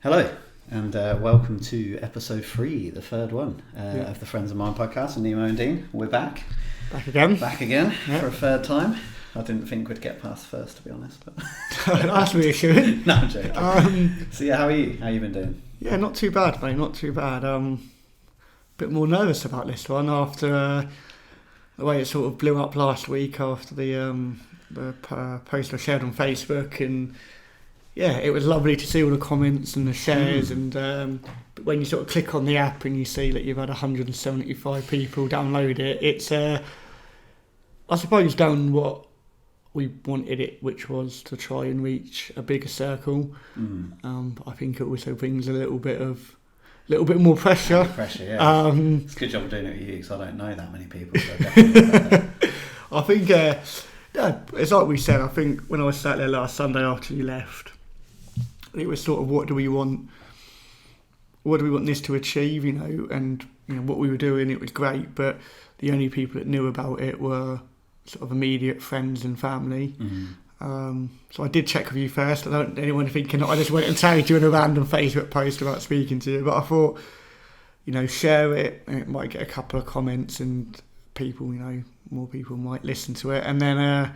Hello, and welcome to episode 3, the third one of the Friends of Mine podcast and Nemo and Dean. We're back. Back again For a third time. I didn't think we'd get past first, to be honest. But that's reassuring. No, I'm joking. So yeah, how are you? How you been doing? Yeah, not too bad, mate. Not too bad. Bit more nervous about this one after the way it sort of blew up last week after the post I shared on Facebook, and yeah, it was lovely to see all the comments and the shares, and when you sort of click on the app and you see that you've had 175 people download it, it's I suppose done what we wanted it, which was to try and reach a bigger circle. But I think it also brings a little bit more pressure. Pressure, yeah. It's a good job of doing it with you, because I don't know that many people. So definitely I think it's like we said. I think when I was sat there last Sunday after you left, it was sort of what do we want this to achieve, and what we were doing. It was great, but the only people that knew about it were sort of immediate friends and family. So I did check with you first. I don't want anyone thinking that I just went and tagged you in a random Facebook post about speaking to you, but I thought, share it, and it might get a couple of comments and people, more people might listen to it, and then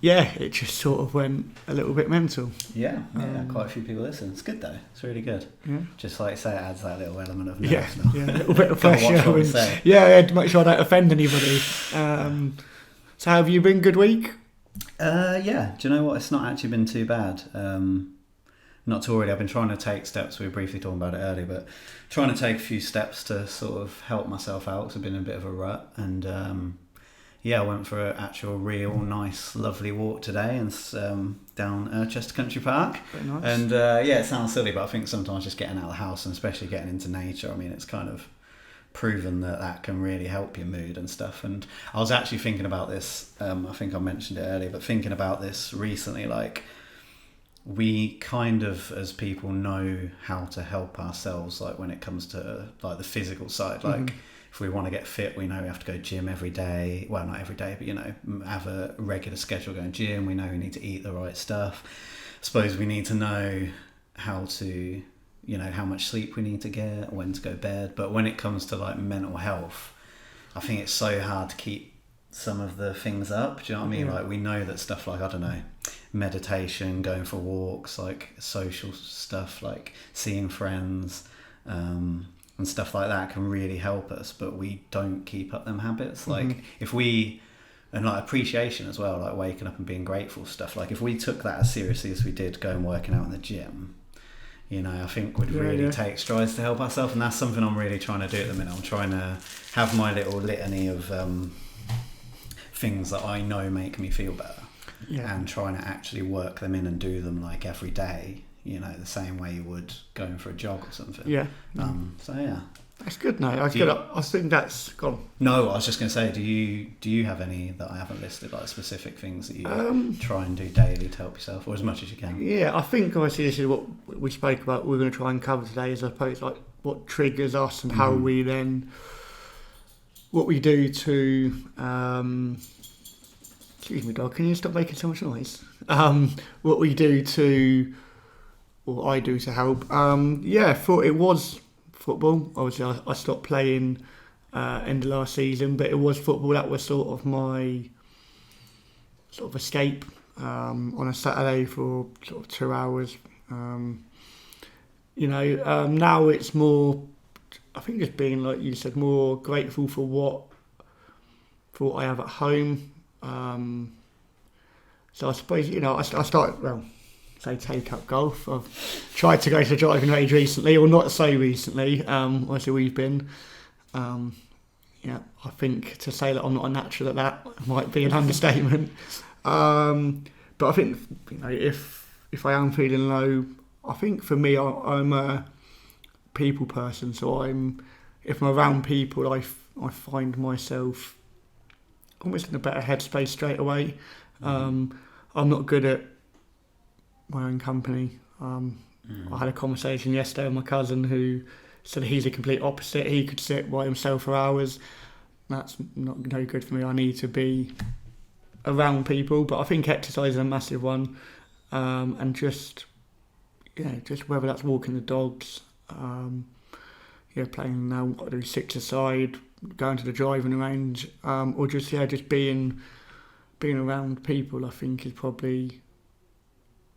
it just sort of went a little bit mental. Yeah, quite a few people listen. It's good though. It's really good. Yeah. Just like say, it adds that little element of nerves. Yeah, a little bit of pressure. To make sure I don't offend anybody. So have you been? Good week? Yeah. Do you know what? It's not actually been too bad. Not to worry. I've been trying to take steps. We were briefly talking about it earlier, but trying to take a few steps to sort of help myself out, because I've been in a bit of a rut, and I went for an actual real nice lovely walk today, and down Chester Country Park. Very nice. And it sounds silly, but I think sometimes just getting out of the house, and especially getting into nature, I mean, it's kind of proven that can really help your mood and stuff. And I was actually thinking about this, I think I mentioned it earlier, but thinking about this recently, like, we kind of, as people, know how to help ourselves, like when it comes to like the physical side, like if we want to get fit, we know we have to go gym every day. Well, not every day, but have a regular schedule going gym. We know we need to eat the right stuff. I suppose we need to know how to, how much sleep we need to get, when to go to bed. But when it comes to like mental health, I think it's so hard to keep some of the things up. Do you know what I mean? Like, we know that stuff like, I don't know, meditation, going for walks, like social stuff, like seeing friends, and stuff like that can really help us, but we don't keep up them habits. Like and like appreciation as well, like waking up and being grateful stuff. Like if we took that as seriously as we did going working out in the gym, I think we'd really take strides to help ourselves. And that's something I'm really trying to do at the minute. I'm trying to have my little litany of things that I know make me feel better, and trying to actually work them in and do them like every day, the same way you would going for a jog or something. That's good. No, I think that's gone. No, I was just going to say, do you have any that I haven't listed, like specific things that you try and do daily to help yourself, or as much as you can? Yeah, I think obviously this is what we spoke about. We're going to try and cover today, is I suppose like what triggers us and how we then, what we do to. Excuse me, dog. Can you stop making so much noise? What we do to, or I do to help. Thought it was football. Obviously, I stopped playing end of last season, but it was football. That was sort of my sort of escape on a Saturday for sort of 2 hours. Now it's more, I think, just being, like you said, more grateful for what I have at home. So I suppose, I started, take up golf. I've tried to go to the driving range recently, or not so recently. Obviously we've been, I think to say that I'm not a natural at that might be an understatement. But I think, if I am feeling low, I think for me, I'm a people person. So if I'm around people, I find myself almost in a better headspace straight away. I'm not good at my own company. I had a conversation yesterday with my cousin who said he's a complete opposite. He could sit by himself for hours. That's no good for me. I need to be around people. But I think exercise is a massive one, and just just whether that's walking the dogs, playing now what I do, six-a-side, going to the driving range, or just being around people, I think is probably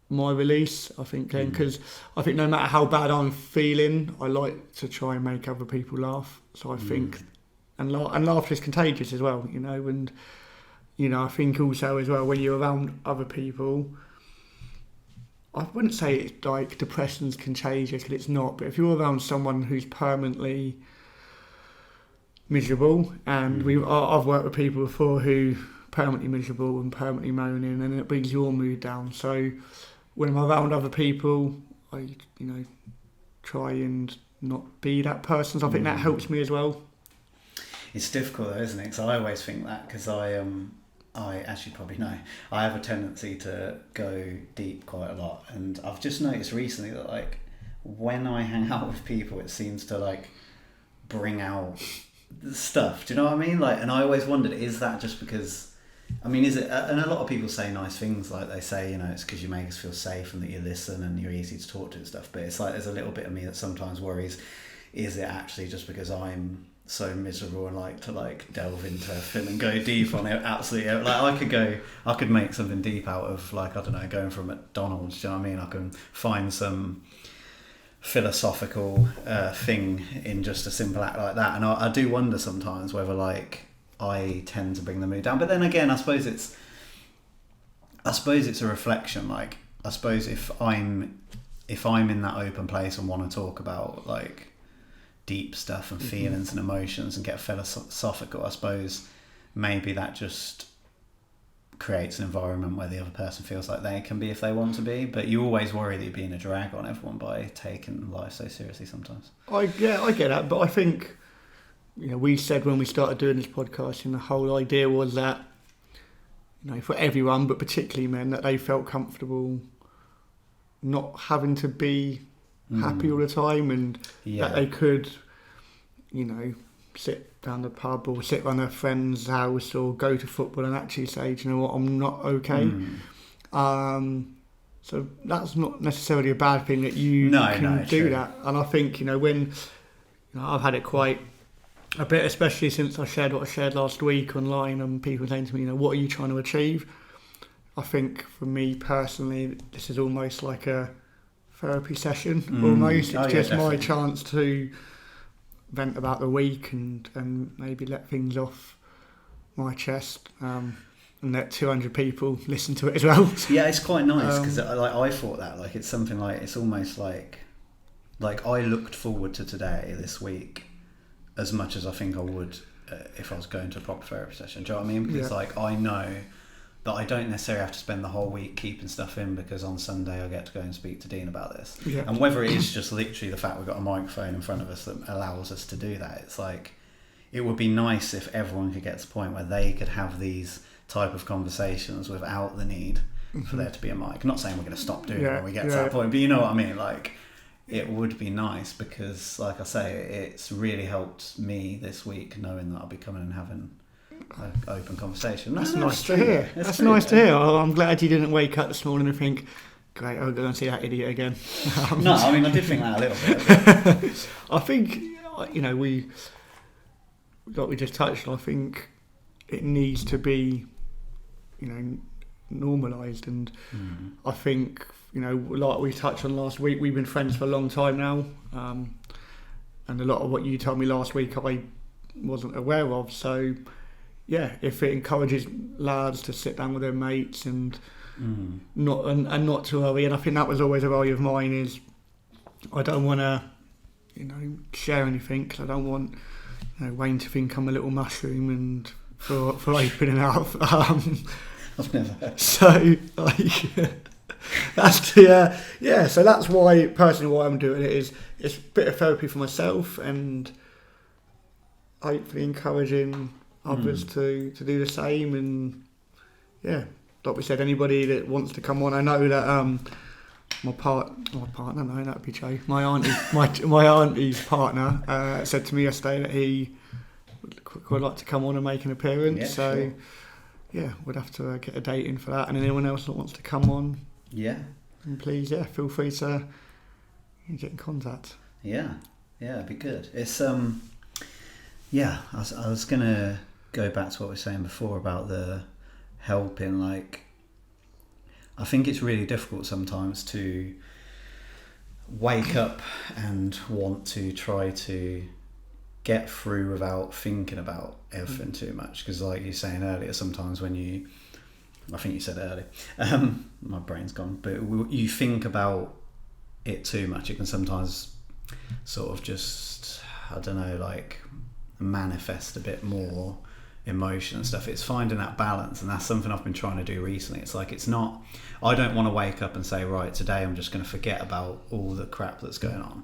my release. I think then, because I think no matter how bad I'm feeling, I like to try and make other people laugh. So I think, and laughter is contagious as well, and I think also as well when you're around other people, I wouldn't say it's like depression's contagious, because it's not, but if you're around someone who's permanently miserable, and I've worked with people before who permanently miserable and permanently moaning, and it brings your mood down. So when I'm around other people, I try and not be that person. So I think that helps me as well. It's difficult though, isn't it? Because I always think that, because I as you probably know, I have a tendency to go deep quite a lot, and I've just noticed recently that like when I hang out with people, it seems to like bring out stuff. Do you know what I mean? Like, and I always wondered, is that just because? I mean, is it? And a lot of people say nice things, like they say, it's because you make us feel safe and that you listen and you're easy to talk to and stuff. But it's like there's a little bit of me that sometimes worries: is it actually just because I'm so miserable and like to like delve into film and go deep on it? Absolutely. Like I could make something deep out of, like, I don't know, going from McDonald's. Do you know what I mean? I can find some philosophical thing in just a simple act like that, and I do wonder sometimes whether like I tend to bring the mood down. But then again, I suppose it's a reflection. Like, I suppose if I'm in that open place and want to talk about like deep stuff and feelings and emotions and get philosophical, I suppose maybe that just creates an environment where the other person feels like they can be if they want to be. But you always worry that you're being a drag on everyone by taking life so seriously sometimes. I get that, but I think we said when we started doing this podcast, and the whole idea was that for everyone, but particularly men, that they felt comfortable not having to be happy all the time, and that they could sit down the pub or sit around their friend's house or go to football and actually say, do you know what, I'm not okay. So that's not necessarily a bad thing that you can do that. And I think when I've had it quite a bit, especially since I shared what I shared last week online, and people saying to me, what are you trying to achieve? I think for me personally, this is almost like a therapy session. Almost, it's just my chance to vent about the week and maybe let things off my chest, and let 200 people listen to it as well. Yeah, it's quite nice, because I thought that like it's something like, it's almost like I looked forward to today, this week, as much as I think I would if I was going to a proper therapy session. Do you know what I mean? Because like I know that I don't necessarily have to spend the whole week keeping stuff in, because on Sunday I get to go and speak to Dean about this. Yeah. And whether it is just literally the fact we've got a microphone in front of us that allows us to do that, it's like, it would be nice if everyone could get to the point where they could have these type of conversations without the need for there to be a mic. I'm not saying we're going to stop doing it when we get to that point, but you know what I mean? Like, it would be nice, because like I say, it's really helped me this week knowing that I'll be coming and having an open conversation. That's nice to hear. That's nice to hear. I'm glad you didn't wake up this morning and think, great, I'll go and see that idiot again. No, I mean, I did think that a little bit. I think, we, like we just touched on, I think it needs to be, normalised. And I think, like we touched on last week, we've been friends for a long time now. And a lot of what you told me last week, I wasn't aware of. So, yeah, if it encourages lads to sit down with their mates and not to worry, and I think that was always a worry of mine, is I don't want to, share anything, because I don't want Wayne to think I'm a little mushroom and for opening up. I've never heard. So that's so that's why personally why I'm doing it, is it's a bit of therapy for myself, and hopefully encouraging others to do the same. And like we said, anybody that wants to come on, I know that my partner, no, that'd be Joe. My auntie's partner said to me yesterday that he would like to come on and make an appearance. Yeah, so sure. Yeah, we'd have to get a date in for that. And anyone else that wants to come on, and please, feel free to and get in contact. Yeah, it'd be good. It's yeah. I was gonna go back to what we were saying before about the helping. Like, I think it's really difficult sometimes to wake up and want to try to get through without thinking about everything too much, because like you were saying earlier, sometimes when you, I think you said earlier, my brain's gone, but you think about it too much, it can sometimes sort of just, I don't know, like manifest a bit more emotion and stuff. It's finding that balance, and that's something I've been trying to do recently. It's like, it's not, I don't want to wake up and say, right, today I'm just going to forget about all the crap that's going on,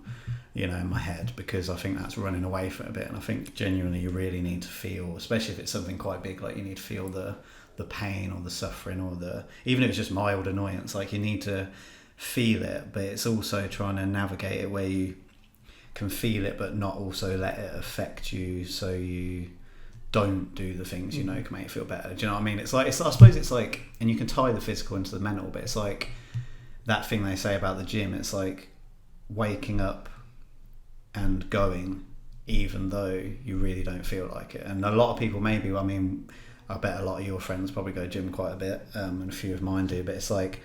you know, in my head, because I think that's running away from it a bit. And I think genuinely you really need to feel, especially if it's something quite big, like you need to feel the pain or the suffering or the, even if it's just mild annoyance, like you need to feel it. But it's also trying to navigate it where you can feel it but not also let it affect you, so you don't do the things you know can make you feel better. Do you know what I mean? It's like, I suppose it's like, and you can tie the physical into the mental, but it's like that thing they say about the gym. It's like waking up and going even though you really don't feel like it. And a lot of people, maybe, I mean, I bet a lot of your friends probably go gym quite a bit, and a few of mine do, but it's like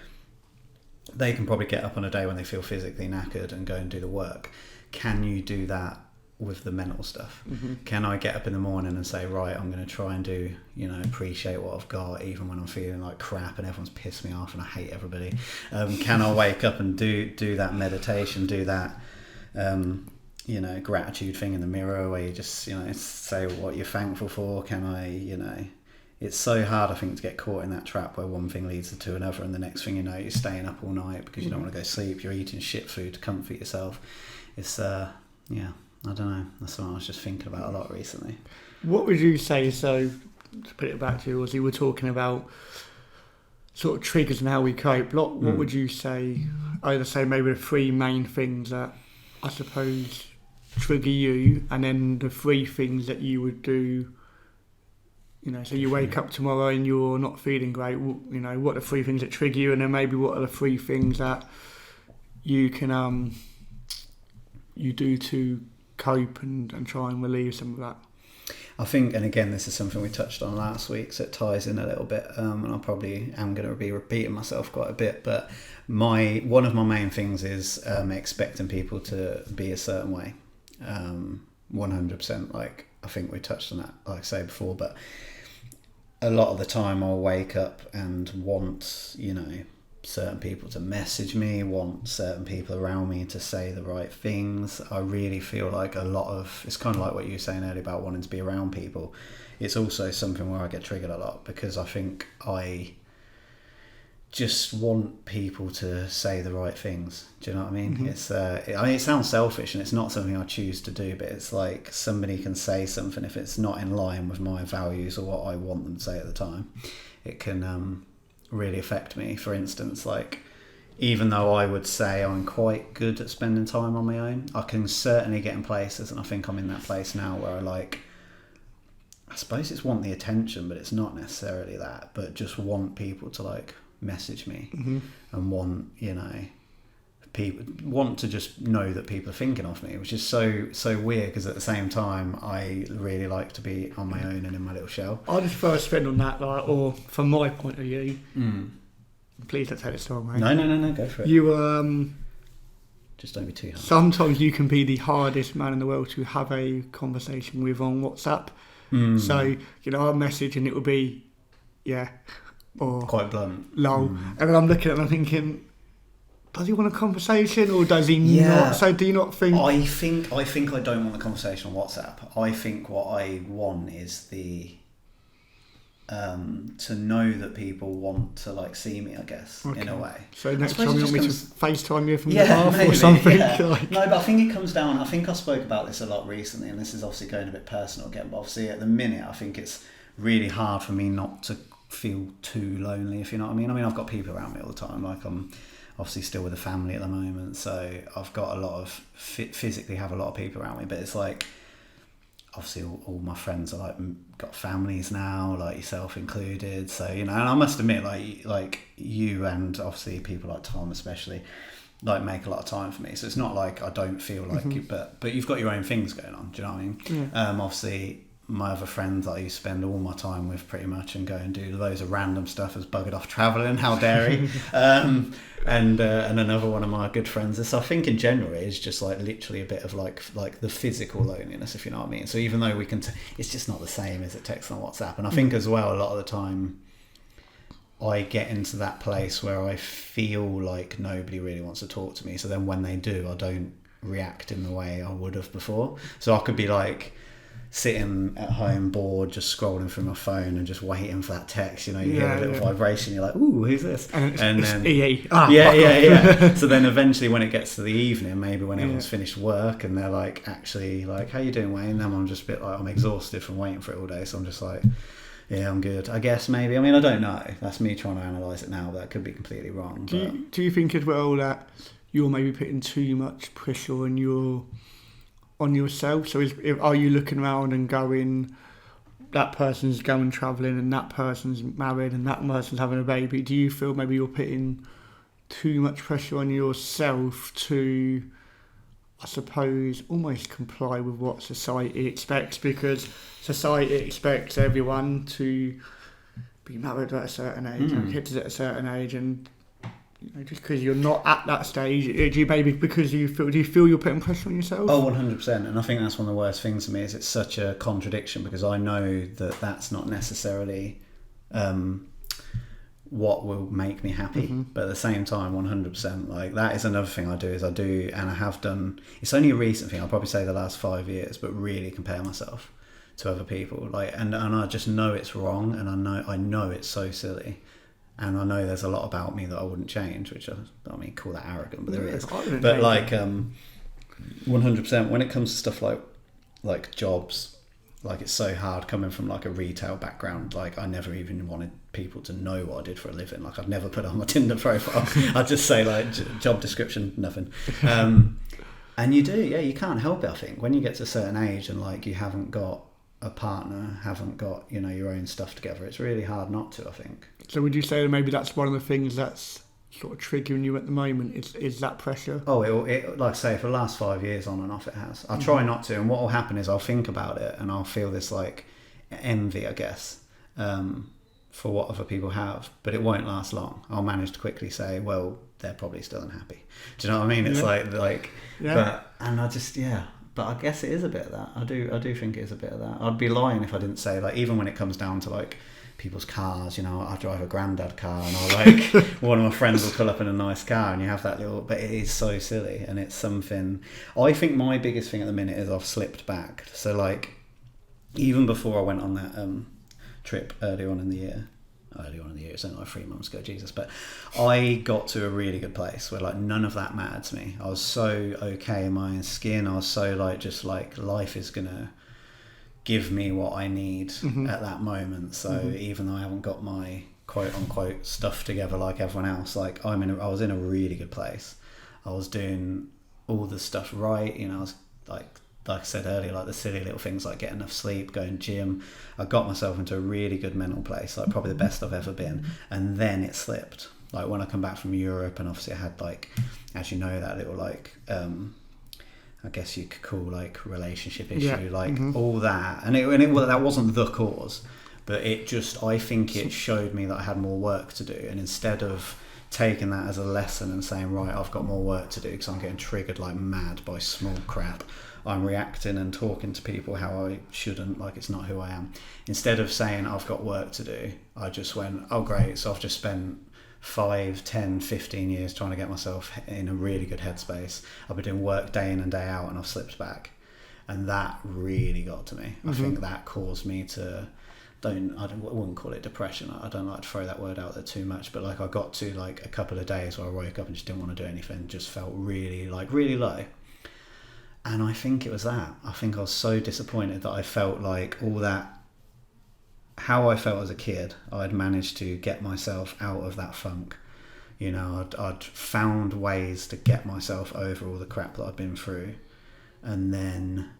they can probably get up on a day when they feel physically knackered and go and do the work. Can you do that with the mental stuff? Can I get up in the morning and say, right, I'm going to try and do, you know, appreciate what I've got even when I'm feeling like crap and everyone's pissed me off and I hate everybody? Can I wake up and do that meditation, do that you know, gratitude thing in the mirror where you just, you know, say what you're thankful for? Can I, you know, it's so hard, I think, to get caught in that trap where one thing leads to another, and the next thing you know, you're staying up all night because you don't want to go sleep, you're eating shit food to comfort yourself. It's yeah, I don't know, that's what I was just thinking about a lot recently. What would you say, so to put it back to you, as you were talking about sort of triggers and how we cope, what would you say, either say maybe the three main things that I suppose trigger you, and then the three things that you would do, you know, so you wake up tomorrow and you're not feeling great, you know, what are the three things that trigger you, and then maybe what are the three things that you can you do to cope and try and relieve some of that? I think, and again, this is something we touched on last week, so it ties in a little bit, and I probably am going to be repeating myself quite a bit, but one of my main things is expecting people to be a certain way, 100%. Like, I think we touched on that, like I say before, but a lot of the time I'll wake up and want, you know, certain people to message me, want certain people around me to say the right things. I really feel like a lot of, it's kind of like what you were saying earlier about wanting to be around people. It's also something where I get triggered a lot, because I think I just want people to say the right things. Do you know what I mean? It's I mean, it sounds selfish and it's not something I choose to do, but it's like somebody can say something, if it's not in line with my values or what I want them to say at the time, it can really affect me. For instance, like, even though I would say I'm quite good at spending time on my own, I can certainly get in places, and I think I'm in that place now where I suppose it's want the attention, but it's not necessarily that, but just want people to like message me and want, you know, people want to just know that people are thinking of me, which is so weird, because at the same time I really like to be on my own and in my little shell. I'll just first spin on that, like, or from my point of view, please don't take this the wrong way. No, go for it. You just don't be too hard. Sometimes you can be the hardest man in the world to have a conversation with on WhatsApp. So, you know, I'll message and it will be, yeah, or quite blunt, lol, and then I'm looking at it and I'm thinking, does he want a conversation or does he not? So do you not think? I think I don't want a conversation on WhatsApp. I think what I want is the to know that people want to like see me, I guess, in a way. So next time you want me to FaceTime you from the bath or something? Yeah. Like. No, but I think it comes down, I think I spoke about this a lot recently, and this is obviously going a bit personal again, but obviously at the minute I think it's really hard for me not to feel too lonely, if you know what I mean. I mean, I've got people around me all the time, like I'm obviously still with a family at the moment, so I've got a lot of physically have a lot of people around me, but it's like obviously all my friends are like got families now, like yourself included, so you know, and I must admit, like you and obviously people like Tom especially, like make a lot of time for me. So it's not like I don't feel like you, but you've got your own things going on. Do you know what I mean? Yeah. Obviously, my other friends that I used to spend all my time with pretty much and go and do loads of random stuff as buggered off travelling, how dare he. And another one of my good friends, so I think in general it is just like literally a bit of like the physical loneliness, if you know what I mean. So even though we can it's just not the same as it texts on WhatsApp. And I think as well a lot of the time I get into that place where I feel like nobody really wants to talk to me, so then when they do I don't react in the way I would have before. So I could be like sitting at home bored, just scrolling through my phone and just waiting for that text, you know, you hear a little vibration, you're like, ooh, who's this? And then EE. So then eventually when it gets to the evening, maybe when everyone's finished work and they're like actually like, how you doing, Wayne? Then I'm just a bit like, I'm exhausted from waiting for it all day, so I'm just like, yeah, I'm good, I guess. Maybe, I mean, I don't know, that's me trying to analyse it now, that could be completely wrong. Do you think as well that you're maybe putting too much pressure on yourself? So are you looking around and going, that person's going travelling and that person's married and that person's having a baby? Do you feel maybe you're putting too much pressure on yourself to, I suppose, almost comply with what society expects? Because society expects everyone to be married at a certain age, have kids at a certain age, and you know, just because you're not at that stage, do you maybe because do you feel you're putting pressure on yourself? Oh, 100%. And I think that's one of the worst things for me, is it's such a contradiction, because I know that that's not necessarily what will make me happy, but at the same time 100%, like that is another thing I do and I have done, it's only a recent thing, I'll probably say the last 5 years, but really compare myself to other people, like, and I just know it's wrong, and I know it's so silly. And I know there's a lot about me that I wouldn't change, which I mean, call that arrogant, but there is. But like, 100%, when it comes to stuff like jobs, like it's so hard coming from like a retail background. Like I never even wanted people to know what I did for a living. Like I'd never put it on my Tinder profile. I'd just say like job description, nothing. And you can't help it. I think when you get to a certain age and like you haven't got a partner, haven't got, you know, your own stuff together, it's really hard not to, I think. So would you say that maybe that's one of the things that's sort of triggering you at the moment, is that pressure? Oh, it like I say, for the last 5 years on and off it has. I try not to, and what will happen is I'll think about it and I'll feel this like envy, I guess, for what other people have, but it won't last long. I'll manage to quickly say, well, they're probably still unhappy. Do you know what I mean? It's but I guess it is a bit of that. I do think it is a bit of that. I'd be lying if I didn't say, like, even when it comes down to like people's cars, you know, I drive a granddad car and I'll like one of my friends will pull up in a nice car and you have that little, but it is so silly, and it's something. I think my biggest thing at the minute is I've slipped back. So like even before I went on that trip early on in the year, it's only like 3 months ago, Jesus, but I got to a really good place where like none of that mattered to me. I was so okay in my own skin. I was so like, just like life is gonna give me what I need at that moment. So even though I haven't got my quote unquote stuff together like everyone else, like I was in a really good place. I was doing all the stuff right, you know. I was like I said earlier, like the silly little things like getting enough sleep, going gym. I got myself into a really good mental place, like probably the best I've ever been. And then it slipped. Like when I come back from Europe, and obviously I had like, as you know, that little like, I guess you could call like relationship issue, all that. And that wasn't the cause, but it just, I think it showed me that I had more work to do. And instead of taking that as a lesson and saying, right, I've got more work to do because I'm getting triggered like mad by small crap, I'm reacting and talking to people how I shouldn't, like it's not who I am. Instead of saying I've got work to do, I just went, oh great, so I've just spent 5, 10, 15 years trying to get myself in a really good headspace. I've been doing work day in and day out and I've slipped back. And that really got to me. I think that caused me to, I wouldn't call it depression. I don't like to throw that word out there too much, but like I got to like a couple of days where I woke up and just didn't want to do anything, just felt really low. And I think it was that. I think I was so disappointed that I felt like all that, how I felt as a kid, I'd managed to get myself out of that funk. You know, I'd found ways to get myself over all the crap that I'd been through. And then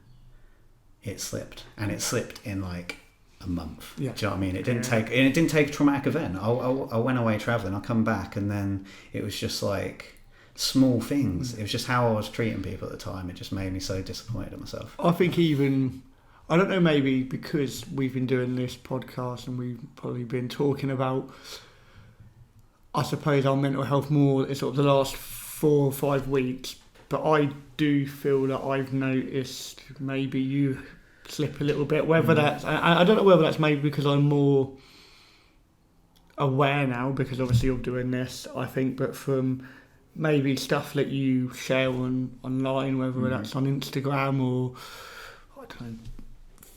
it slipped. And it slipped in like a month. Yeah. Do you know what I mean? It didn't take a traumatic event. I went away travelling, I come back, and then it was just like small things. It was just how I was treating people at the time. It just made me so disappointed in myself. I think even, I don't know, maybe because we've been doing this podcast and we've probably been talking about, I suppose, our mental health more in sort of the last 4 or 5 weeks. But I do feel that I've noticed maybe you slip a little bit. Whether that's, I don't know whether that's maybe because I'm more aware now because obviously you're doing this, I think, but from maybe stuff that you share online, whether that's on Instagram or I don't know,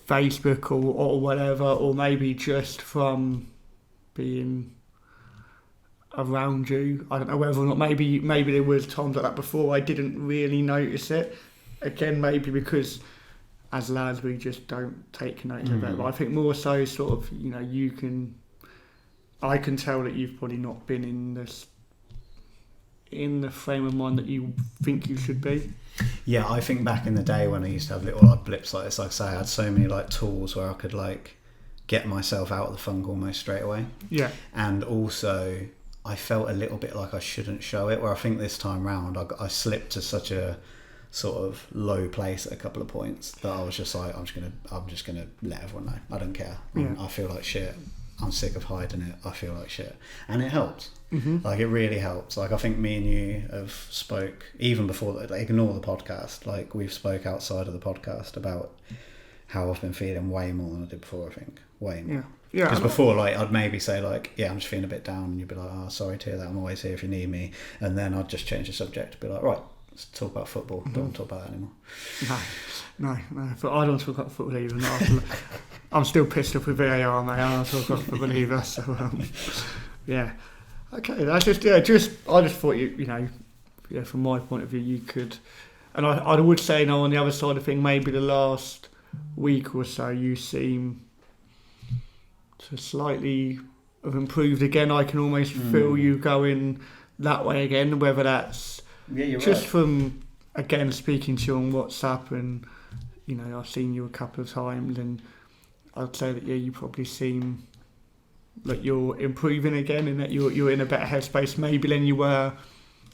Facebook or whatever, or maybe just from being around you. I don't know whether or not maybe there was times like that before I didn't really notice it. Again, maybe because as lads we just don't take notice of it. But I think more so sort of, you know, I can tell that you've probably not been in the frame of mind that you think you should be. Yeah, I think back in the day when I used to have little odd blips like this, like I say, I had so many like tools where I could like get myself out of the funk almost straight away. Yeah. And also I felt a little bit like I shouldn't show it, where I think this time round I slipped to such a sort of low place at a couple of points that I was just like, I'm just gonna let everyone know. I don't care. Yeah. I feel like shit. I'm sick of hiding it. I feel like shit. And it helps. Mm-hmm. Like, it really helps. Like, I think me and you have spoke, even before that, like, ignore the podcast. Like, we've spoke outside of the podcast about how I've been feeling way more than I did before, I think. Way more. Yeah. Because before, like, I'd maybe say, like, yeah, I'm just feeling a bit down. And you'd be like, oh, sorry to hear that. I'm always here if you need me. And then I'd just change the subject. Be like, right, let's talk about football. Don't want to talk about that anymore. No. But I don't talk about football either. No, I'm still pissed off with VAR, mate. I don't talk about football either. So, yeah. Okay, that's just I just thought you know, from my point of view, you could, and I would say now on the other side of thing, maybe the last week or so, you seem to slightly have improved again. I can almost feel you going that way again. Whether that's just from again speaking to you on WhatsApp, and you know, I've seen you a couple of times, and I'd say that you probably seem like you're improving again, and that you're in a better headspace maybe than you were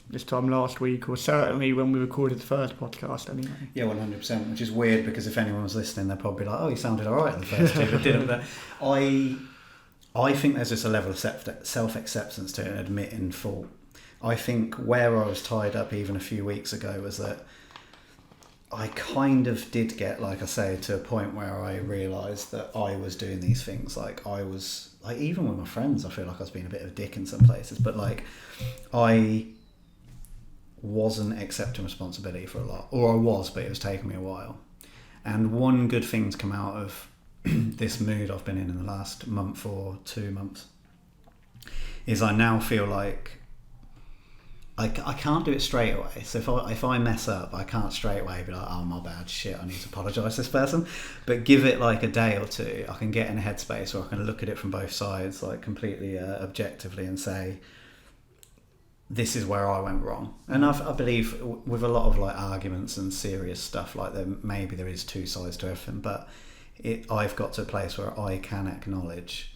this time last week, or certainly when we recorded the first podcast anyway. Yeah, 100%, which is weird because if anyone was listening, they're probably like, oh, you sounded all right in the first two, but didn't. But I think there's just a level of self-acceptance to it and admitting fault. I think where I was tied up even a few weeks ago was that I kind of did get, like I say, to a point where I realised that I was doing these things. Like, I was, like, even with my friends, I feel like I was being a bit of a dick in some places. But, like, I wasn't accepting responsibility for a lot. Or I was, but it was taking me a while. And one good thing to come out of this mood I've been in the last month or 2 months is I now feel like I can't do it straight away. So if I mess up, I can't straight away be like, oh, my bad, shit, I need to apologise to this person. But give it like a day or two, I can get in a headspace where I can look at it from both sides, like completely objectively, and say, this is where I went wrong. And I believe with a lot of like arguments and serious stuff, like maybe there is two sides to everything, but I've got to a place where I can acknowledge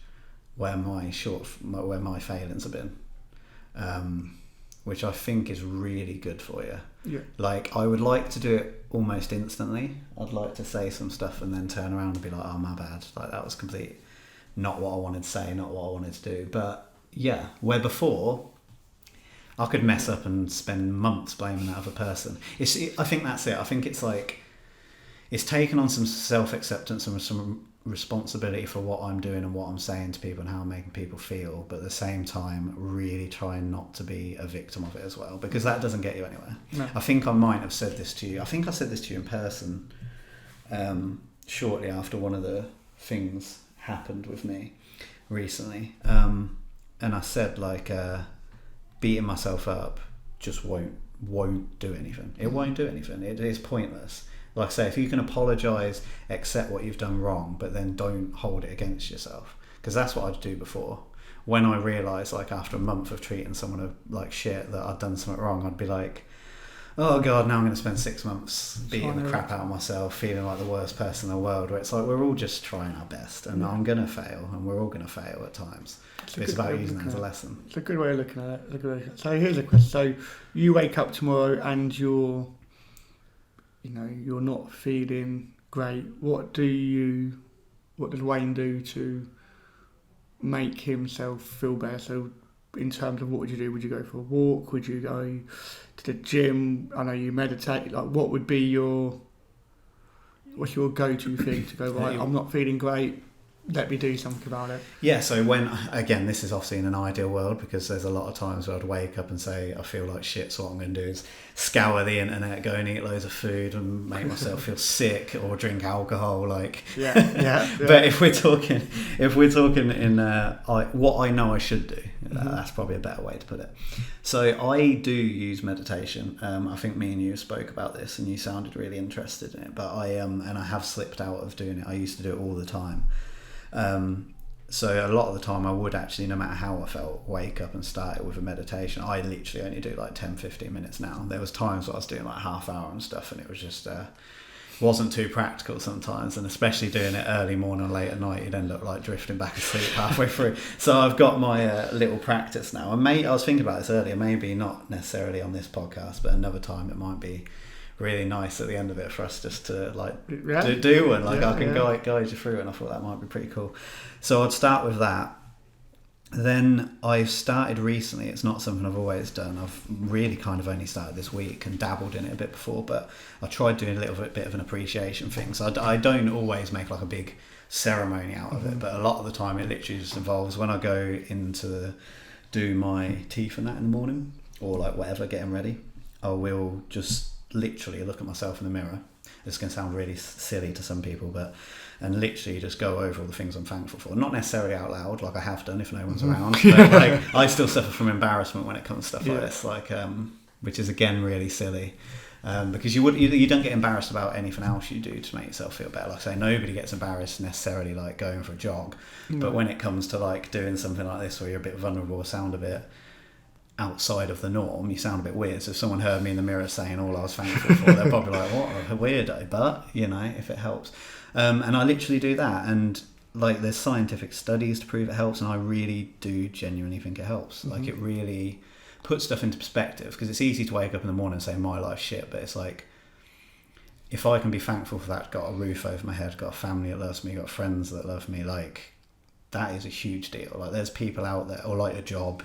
where my failings have been. Which I think is really good for you. Yeah. Like, I would like to do it almost instantly. I'd like to say some stuff and then turn around and be like, oh, my bad. Like, that was completely not what I wanted to say, not what I wanted to do. But yeah, where before I could mess up and spend months blaming that other person. I think that's it. I think it's like, it's taken on some self-acceptance and some responsibility for what I'm doing and what I'm saying to people and how I'm making people feel, but at the same time really trying not to be a victim of it as well, because that doesn't get you anywhere. No. I think I might have said this to you. I think I said this to you in person shortly after one of the things happened with me recently, and I said like beating myself up just won't do anything. It won't do anything. It is pointless. Like I say, if you can apologise, accept what you've done wrong, but then don't hold it against yourself. Because that's what I'd do before. When I realised, like, after a month of treating someone like shit, that I'd done something wrong, I'd be like, oh God, now I'm going to spend 6 months beating Trying the to- crap out of myself, feeling like the worst person in the world, where it's like we're all just trying our best, and I'm going to fail, and we're all going to fail at times. It's about using that as a lesson. It's a good way of looking at it. So here's a question. So you wake up tomorrow and you're not feeling great. What does Wayne do to make himself feel better? So in terms of what would you do? Would you go for a walk? Would you go to the gym? I know you meditate. Like, what would be what's your go-to thing to go, right, I'm not feeling great, let me do something about it? Yeah, so again, this is obviously in an ideal world, because there's a lot of times where I'd wake up and say, I feel like shit, so what I'm going to do is scour the internet, go and eat loads of food and make myself feel sick, or drink alcohol, like... Yeah. But if we're talking in what I know I should do, that's probably a better way to put it. So I do use meditation. I think me and you spoke about this and you sounded really interested in it, but I have slipped out of doing it. I used to do it all the time. So a lot of the time I would actually, no matter how I felt, wake up and start it with a meditation. I literally only do like 10-15 minutes now. There was times where I was doing like half hour and stuff, and it was just wasn't too practical sometimes, and especially doing it early morning or late at night, you'd end up like drifting back asleep halfway through. So I've got my little practice now, and I was thinking about this earlier, maybe not necessarily on this podcast, but another time it might be really nice at the end of it for us just to do one, I can guide you through it, and I thought that might be pretty cool. So I'd start with that. Then I've started recently, it's not something I've always done, I've really kind of only started this week and dabbled in it a bit before, but I tried doing a little bit of an appreciation thing. So I don't always make like a big ceremony out of it, but a lot of the time it literally just involves when I go do my teeth and that in the morning, or like whatever, getting ready, I will just literally look at myself in the mirror. It's going to sound really silly to some people, and literally just go over all the things I'm thankful for. Not necessarily out loud, like I have done if no one's around, but like I still suffer from embarrassment when it comes to stuff like this, like which is again really silly, because you don't get embarrassed about anything else you do to make yourself feel better. Like I say, nobody gets embarrassed necessarily like going for a jog, but when it comes to like doing something like this where you're a bit vulnerable or sound a bit outside of the norm, you sound a bit weird. So if someone heard me in the mirror saying all I was thankful for, they're probably like, what a weirdo, but if it helps. And I literally do that, and like there's scientific studies to prove it helps, and I really do genuinely think it helps. Like it really puts stuff into perspective, because it's easy to wake up in the morning and say my life's shit, but it's like, if I can be thankful for that, got a roof over my head, got a family that loves me, got friends that love me, like that is a huge deal. Like there's people out there, or like a job,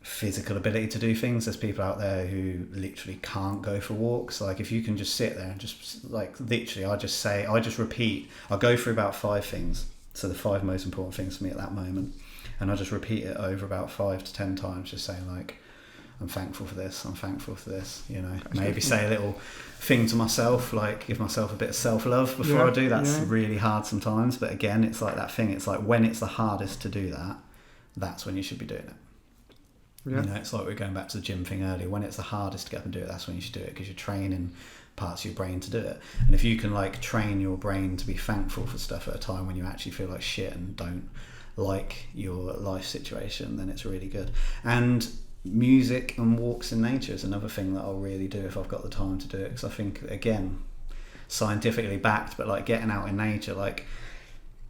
physical ability to do things. There's people out there who literally can't go for walks. Like if you can just sit there and just like literally, I just repeat, I'll go through about 5 things, so the 5 most important things for me at that moment, and I just repeat it over about 5 to 10 times, just saying like, I'm thankful for this, I'm thankful for this, maybe say a little thing to myself, like give myself a bit of self-love before I do. That's really hard sometimes, but again, it's like that thing, it's like when it's the hardest to do that, that's when you should be doing it. It's like we're going back to the gym thing earlier. When it's the hardest to get up and do it, that's when you should do it, because you're training parts of your brain to do it. And if you can like train your brain to be thankful for stuff at a time when you actually feel like shit and don't like your life situation, then it's really good. And music and walks in nature is another thing that I'll really do if I've got the time to do it, because I think, again, scientifically backed, but like getting out in nature, like,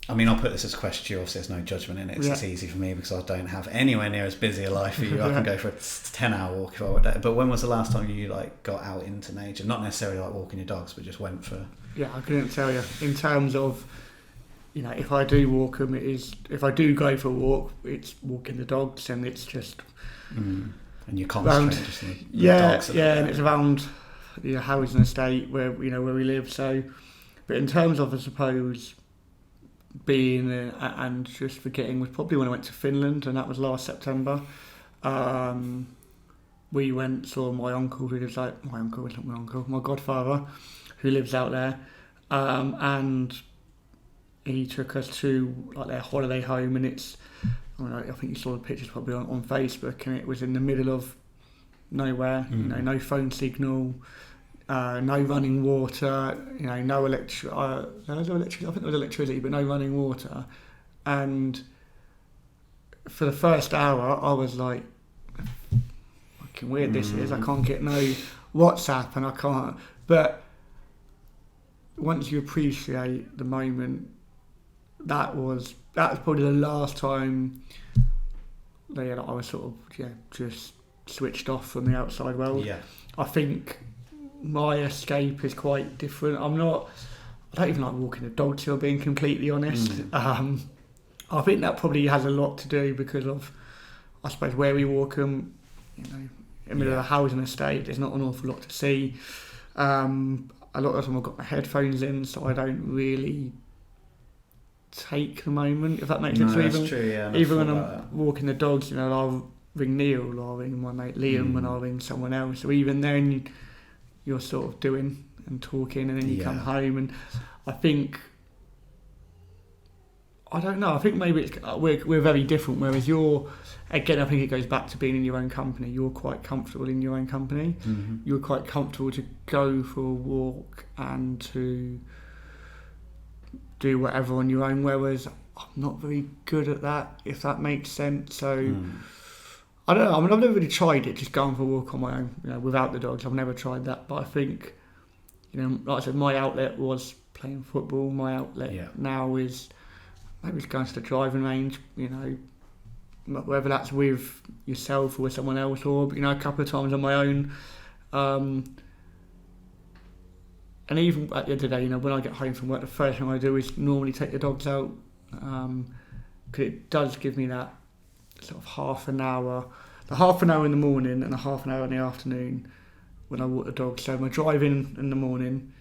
I mean, I'll put this as a question to you, obviously there's no judgment in it, it's easy for me because I don't have anywhere near as busy a life for you. I can go for a 10-hour walk if I want to. But when was the last time you like got out into nature? Not necessarily like walking your dogs, but just went for... Yeah, I couldn't tell you. In terms of, if I do walk them, if I do go for a walk, it's walking the dogs, and it's just... And you're concentrating just on the dogs. And it's around the housing estate where we live. So, but in terms of, I suppose, being and just forgetting was probably when I went to Finland, and that was last September. We went, saw my uncle who lives like my godfather who lives out there, and he took us to like their holiday home, and it's, I think you saw the pictures probably on Facebook, and it was in the middle of nowhere, no phone signal, no running water, no electric. There was electricity. I think there was electricity, but no running water. And for the first hour, I was like, fucking weird this is. I can't get no WhatsApp and I can't. But once you appreciate the moment, that was probably the last time that I was sort of just switched off from the outside world. Yeah. I think my escape is quite different. I don't even like walking the dog, to being completely honest. I think that probably has a lot to do because of, I suppose, where we walk them, in the middle of a housing estate, there's not an awful lot to see. A lot of the time I've got my headphones in, so I don't really take the moment, if that makes sense. That's true, yeah. Even when I'm walking the dogs, I'll ring Neil, or I'll ring my mate Liam, and I'll ring someone else. So even then, you're sort of doing and talking, and then you come home, and I think, I don't know, I think maybe it's, we're very different, whereas you're, again, I think it goes back to being in your own company. You're quite comfortable in your own company. Mm-hmm. You're quite comfortable to go for a walk and to do whatever on your own, whereas I'm not very good at that, if that makes sense. So I don't know, I mean, I've never really tried it, just going for a walk on my own, without the dogs. I've never tried that, but I think, like I said, my outlet was playing football. My outlet now is maybe it's going to the driving range, whether that's with yourself or with someone else, or a couple of times on my own. And even at the end of the day, when I get home from work, the first thing I do is normally take the dogs out, because it does give me that sort of half an hour in the morning and a half an hour in the afternoon when I walk the dogs. So my driving in the morning,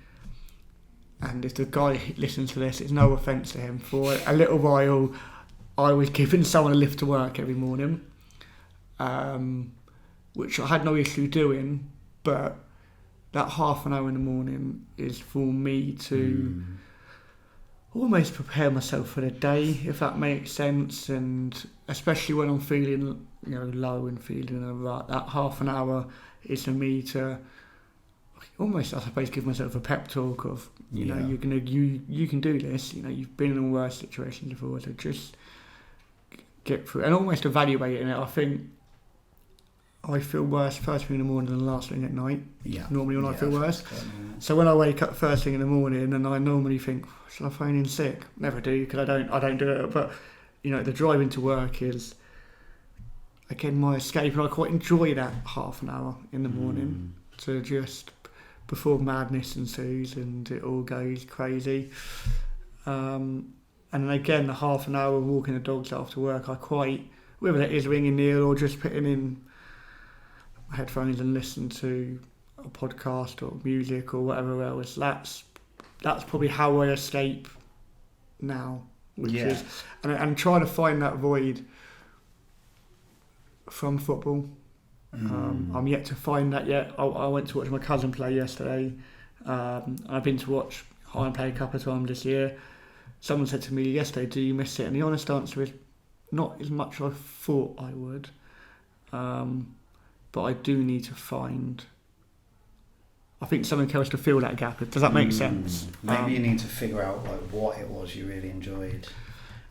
and if the guy listens to this, it's no offence to him, for a little while I was giving someone a lift to work every morning, which I had no issue doing, but that half an hour in the morning is for me to almost prepare myself for the day, if that makes sense. And especially when I'm feeling low and feeling a rut, that half an hour is for me to almost, I suppose, give myself a pep talk of you can do this. You've been in worse situations before, so just get through, and almost evaluating it. I think I feel worse first thing in the morning than last thing at night. Yeah. Normally when I feel worse. So when I wake up first thing in the morning, and I normally think, should I phone in sick? Never do, because I don't do it. But the driving to work is, again, my escape, and I quite enjoy that half an hour in the morning to just before madness ensues and it all goes crazy. And then again, the half an hour walking the dogs after work, I quite, whether that is ringing Neil or just putting in headphones and listen to a podcast or music or whatever else, that's probably how I escape now, which is, and trying to find that void from football. I'm yet to find that yet. I went to watch my cousin play yesterday. I've been to watch Iron play a couple of times this year. Someone said to me yesterday, do you miss it? And the honest answer is not as much as I thought I would. But I do need to find, I think, something else to fill that gap. Does that make sense? Maybe you need to figure out what it was you really enjoyed.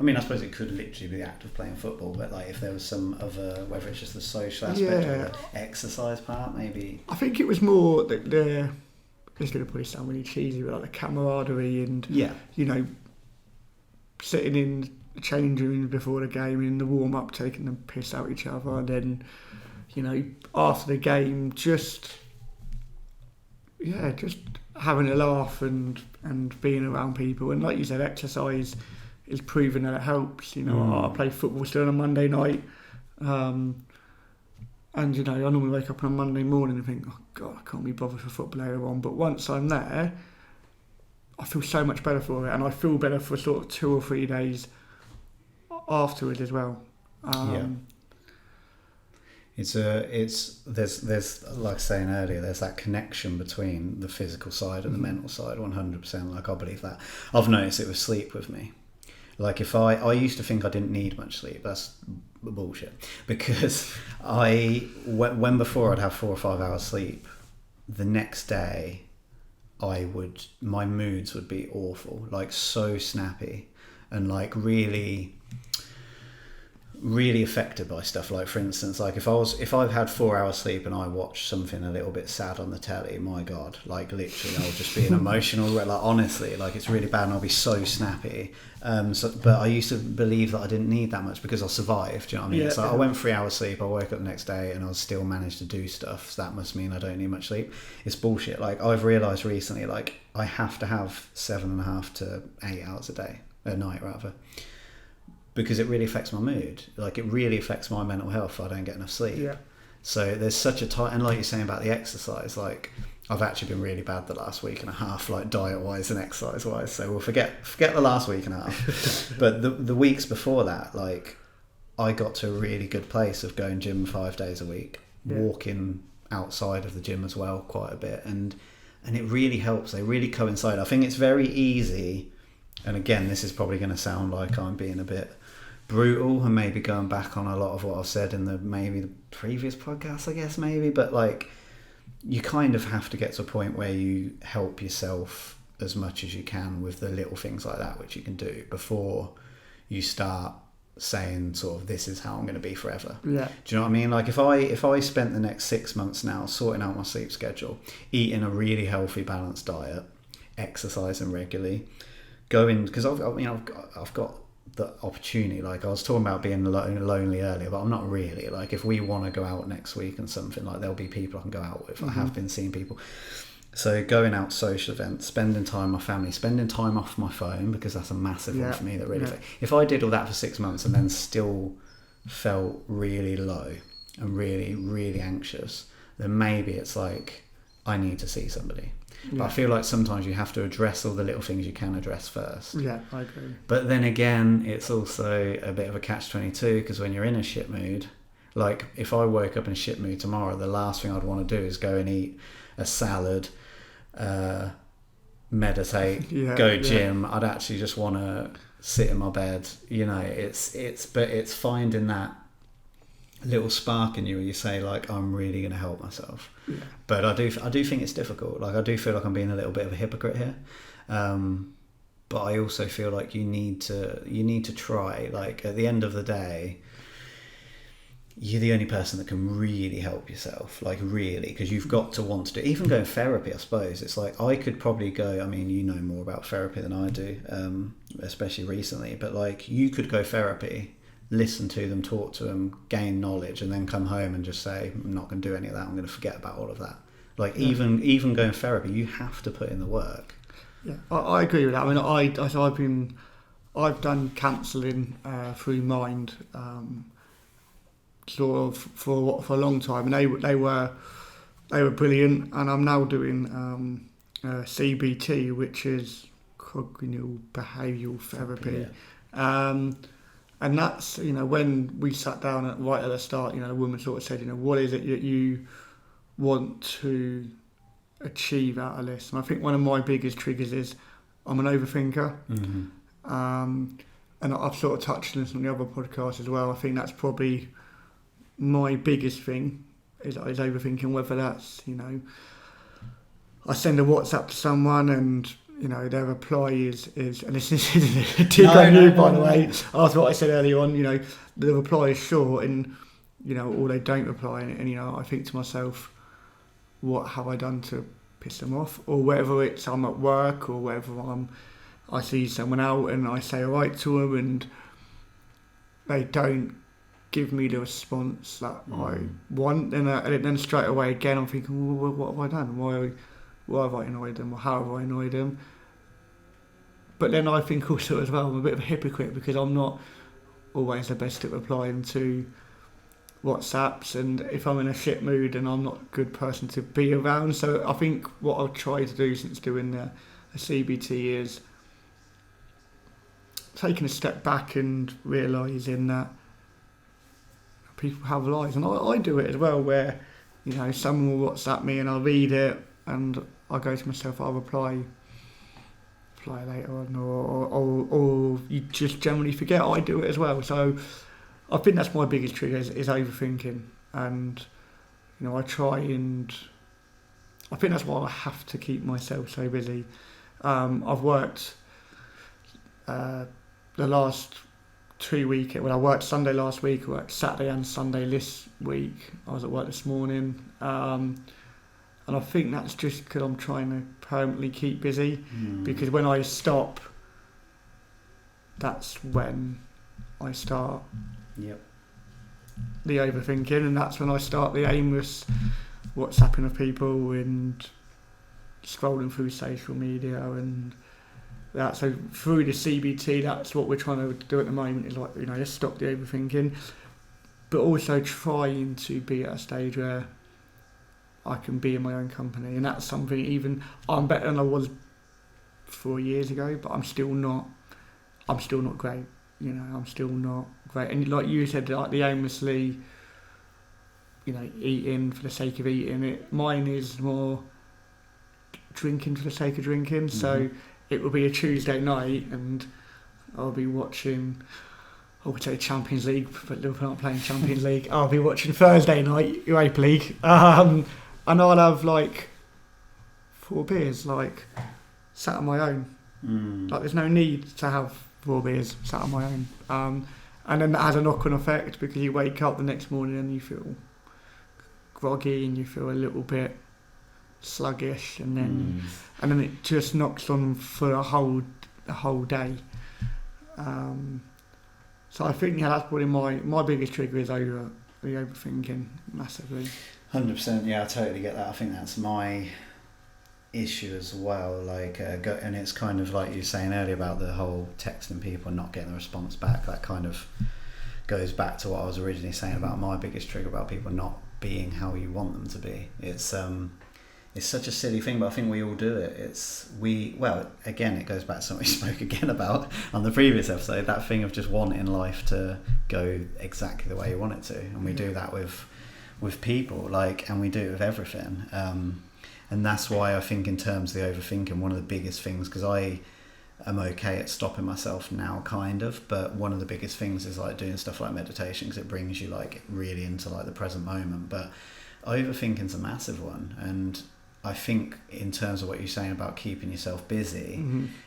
I mean, I suppose it could literally be the act of playing football, but if there was some other, whether it's just the social aspect or the exercise part, maybe. I think it was more that it's going to probably sound really cheesy, but the camaraderie and sitting in the changing room before the game, in the warm up, taking the piss out each other, and then after the game, just having a laugh and being around people. And like you said, exercise is proven that it helps. I play football still on a Monday night, and I normally wake up on a Monday morning and think, oh God, I can't be bothered for football later on. But once I'm there, I feel so much better for it, and I feel better for sort of 2 or 3 days afterwards as well. There's like I was saying earlier, there's that connection between the physical side and the mental side, 100%. I believe that. I've noticed it with sleep with me. If I used to think I didn't need much sleep. That's bullshit, because when before I'd have 4 or 5 hours sleep, the next day my moods would be awful, so snappy, and really, really affected by stuff. Like, for instance, like if I've had 4 hours sleep and I watch something a little bit sad on the telly, my God, like literally I'll just be an emotional wreck. Like, honestly, like it's really bad and I'll be so snappy. But I used to believe that I didn't need that much because I survived. Do you know what I mean? So I went 3 hours sleep, I woke up the next day and I still managed to do stuff. So that must mean I don't need much sleep. It's bullshit. Like, I've realised recently, like I have to have 7.5 to 8 hours a night rather. Because it really affects my mood. Like, it really affects my mental health if I don't get enough sleep. Yeah. So there's such a tight, and like you're saying about the exercise, like I've actually been really bad the last week and a half, like diet wise and exercise wise. So we'll forget the last week and a half. But the weeks before that, like I got to a really good place of going gym 5 days a week, walking outside of the gym as well quite a bit, and it really helps. They really coincide. I think it's very easy. And again, this is probably going to sound like I'm being a bit brutal and maybe going back on a lot of what I've said in the previous podcast, I guess, maybe, but like you kind of have to get to a point where you help yourself as much as you can with the little things like that which you can do before you start saying sort of this is how I'm going to be forever. Do you know what I mean? Like if I spent the next 6 months now sorting out my sleep schedule, eating a really healthy balanced diet, exercising regularly, going, because I've got the opportunity. Like I was talking about being lonely earlier, but I'm not really. Like if we want to go out next week and something, like there'll be people I can go out with. I have been seeing people. So going out, social events, spending time with my family, spending time off my phone, because that's a massive one for me that really if I did all that for 6 months and then still felt really low and really, really anxious, then maybe it's like I need to see somebody. But I feel like sometimes you have to address all the little things you can address first. Yeah, I agree. But then again, it's also a bit of a catch-22, because when you're in a shit mood, like if I woke up in a shit mood tomorrow, the last thing I'd want to do is go and eat a salad, meditate, go gym. I'd actually just want to sit in my bed. You know, it's finding that little spark in you where you say like, I'm really going to help myself. But I do think it's difficult. Like I do feel like I'm being a little bit of a hypocrite here, but I also feel like you need to try. Like at the end of the day, you're the only person that can really help yourself, like really, because you've got to want to do, even go in therapy, I suppose. It's like I could probably go, I mean, you know more about therapy than I do, especially recently, but like you could go therapy, listen to them, talk to them, gain knowledge, and then come home and just say, I'm not going to do any of that, I'm going to forget about all of that. Like even going therapy, you have to put in the work. Yeah, I agree with that. I mean, I've done counselling through Mind, sort of for a long time, and they were brilliant. And I'm now doing CBT, which is cognitive behavioural therapy. And that's, you know, when we sat down right at the start, you know, the woman sort of said, you know, what is it that you want to achieve out of this? And I think one of my biggest triggers is I'm an overthinker. And I've sort of touched on this on the other podcast as well. I think that's probably my biggest thing is overthinking, whether that's, you know, I send a WhatsApp to someone and, you know, their reply is and this is a dig on you, by the way, after what I said earlier on, you know, the reply is short and, you know, or they don't reply, and you know, I think to myself, what have I done to piss them off? Or whether it's I'm at work, or whether I see someone out and I say alright to them and they don't give me the response that I want, and then straight away again I'm thinking, well, what have I done? Why have I annoyed them, or how have I annoyed them? But then I think also as well I'm a bit of a hypocrite, because I'm not always the best at replying to WhatsApps, and if I'm in a shit mood and I'm not a good person to be around. So I think what I've tried to do since doing the CBT is taking a step back and realising that people have lives, and I do it as well, where, you know, someone will WhatsApp me and I'll read it and I go to myself, I'll reply later on, or you just generally forget. I do it as well. So I think that's my biggest trigger is overthinking, and you know, I think that's why I have to keep myself so busy. I've worked the last 2 week. When I worked Sunday last week, I worked Saturday and Sunday this week. I was at work this morning, and I think that's just because I'm trying to permanently keep busy. Because when I stop, that's when I start the overthinking, and that's when I start the aimless WhatsApping of people and scrolling through social media and that. So through the CBT, that's what we're trying to do at the moment, is like, just stop the overthinking, but also trying to be at a stage where I can be in my own company. And that's something, even I'm better than I was 4 years ago, but I'm still not great. I'm still not great. And like you said, like the aimlessly, eating for the sake of eating, mine is more drinking for the sake of drinking. So it will be a Tuesday night and I'll be watching, I would say Champions League, but Liverpool aren't playing Champions League. I'll be watching Thursday night Europa League, and I'll have like 4 beers, like sat on my own. Like there's no need to have 4 beers sat on my own. And then that has a knock-on effect, because you wake up the next morning and you feel groggy and you feel a little bit sluggish, and then it just knocks on for a whole day. So I think that's probably my biggest trigger is the overthinking massively. 100%, yeah, I totally get that. I think that's my issue as well. Like, and it's kind of like you were saying earlier about the whole texting people and not getting the response back. That kind of goes back to what I was originally saying about my biggest trigger about people not being how you want them to be. It's such a silly thing, but I think we all do it. Again, it goes back to something we spoke again about on the previous episode, that thing of just wanting life to go exactly the way you want it to. And we do that with people, and we do it with everything. And that's why I think, in terms of the overthinking, one of the biggest things, because I am okay at stopping myself now, kind of, but one of the biggest things is like doing stuff like meditation, because it brings you really into the present moment. But overthinking's a massive one, and I think in terms of what you're saying about keeping yourself busy,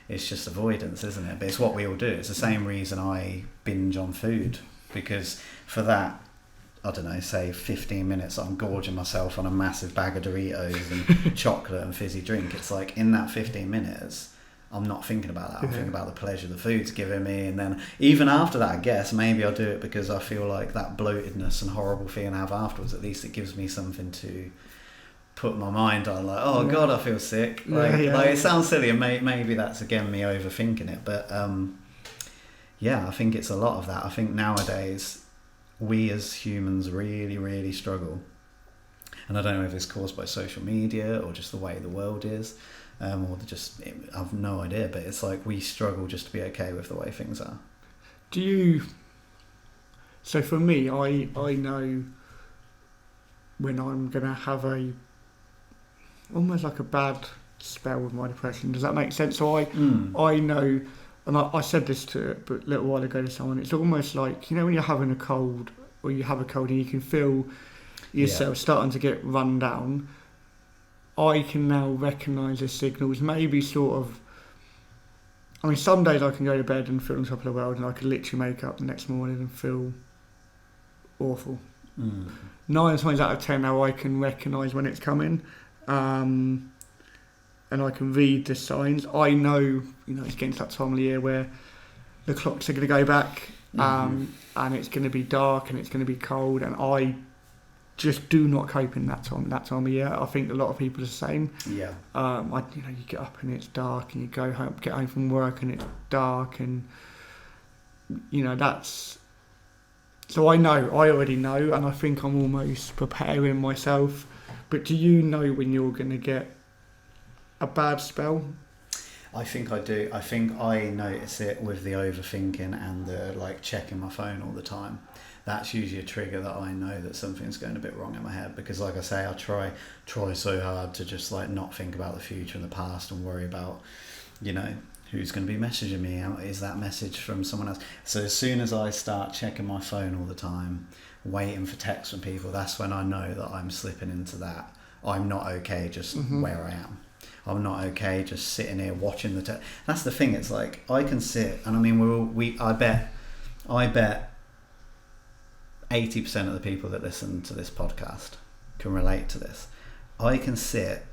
it's just avoidance, isn't it? But it's what we all do. It's the same reason I binge on food, because for that, I don't know, say 15 minutes, I'm gorging myself on a massive bag of Doritos and chocolate and fizzy drink. It's like, in that 15 minutes, I'm not thinking about that. I'm thinking about the pleasure the food's giving me. And then even after that, I guess, maybe I'll do it because I feel like that bloatedness and horrible feeling I have afterwards, at least it gives me something to put my mind on, God, I feel sick. It sounds silly, and maybe that's again me overthinking it, but I think it's a lot of that. I think nowadays we as humans really, really struggle, and I don't know if it's caused by social media or just the way the world is, or I've no idea, but it's like we struggle just to be okay with the way things are. So for me, I know when I'm gonna have almost like a bad spell with my depression. Does that make sense? So I know, and I said this a little while ago to someone, it's almost like, when you're having a cold, or you have a cold and you can feel yourself starting to get run down, I can now recognise the signals, maybe some days I can go to bed and feel on top of the world, and I can literally wake up the next morning and feel awful. 9 times out of 10 now I can recognise when it's coming. And I can read the signs. I know, it's getting to that time of the year where the clocks are going to go back, and it's going to be dark and it's going to be cold, and I just do not cope in that time of year. I think a lot of people are the same. Yeah. You get up and it's dark, and you get home from work and it's dark, and that's. So I already know, and I think I'm almost preparing myself. But do you know when you're going to get a bad spell? I think I do. I think I notice it with the overthinking and the checking my phone all the time. That's usually a trigger that I know that something's going a bit wrong in my head, because like I say, I try so hard to just not think about the future and the past and worry about, who's going to be messaging me? Is that message from someone else? So as soon as I start checking my phone all the time, waiting for texts from people, that's when I know that I'm slipping into that. I'm not okay just where I am. I'm not okay just sitting here watching the that's the thing. It's like I can sit, and I mean I bet I bet 80% of the people that listen to this podcast can relate to this. I can sit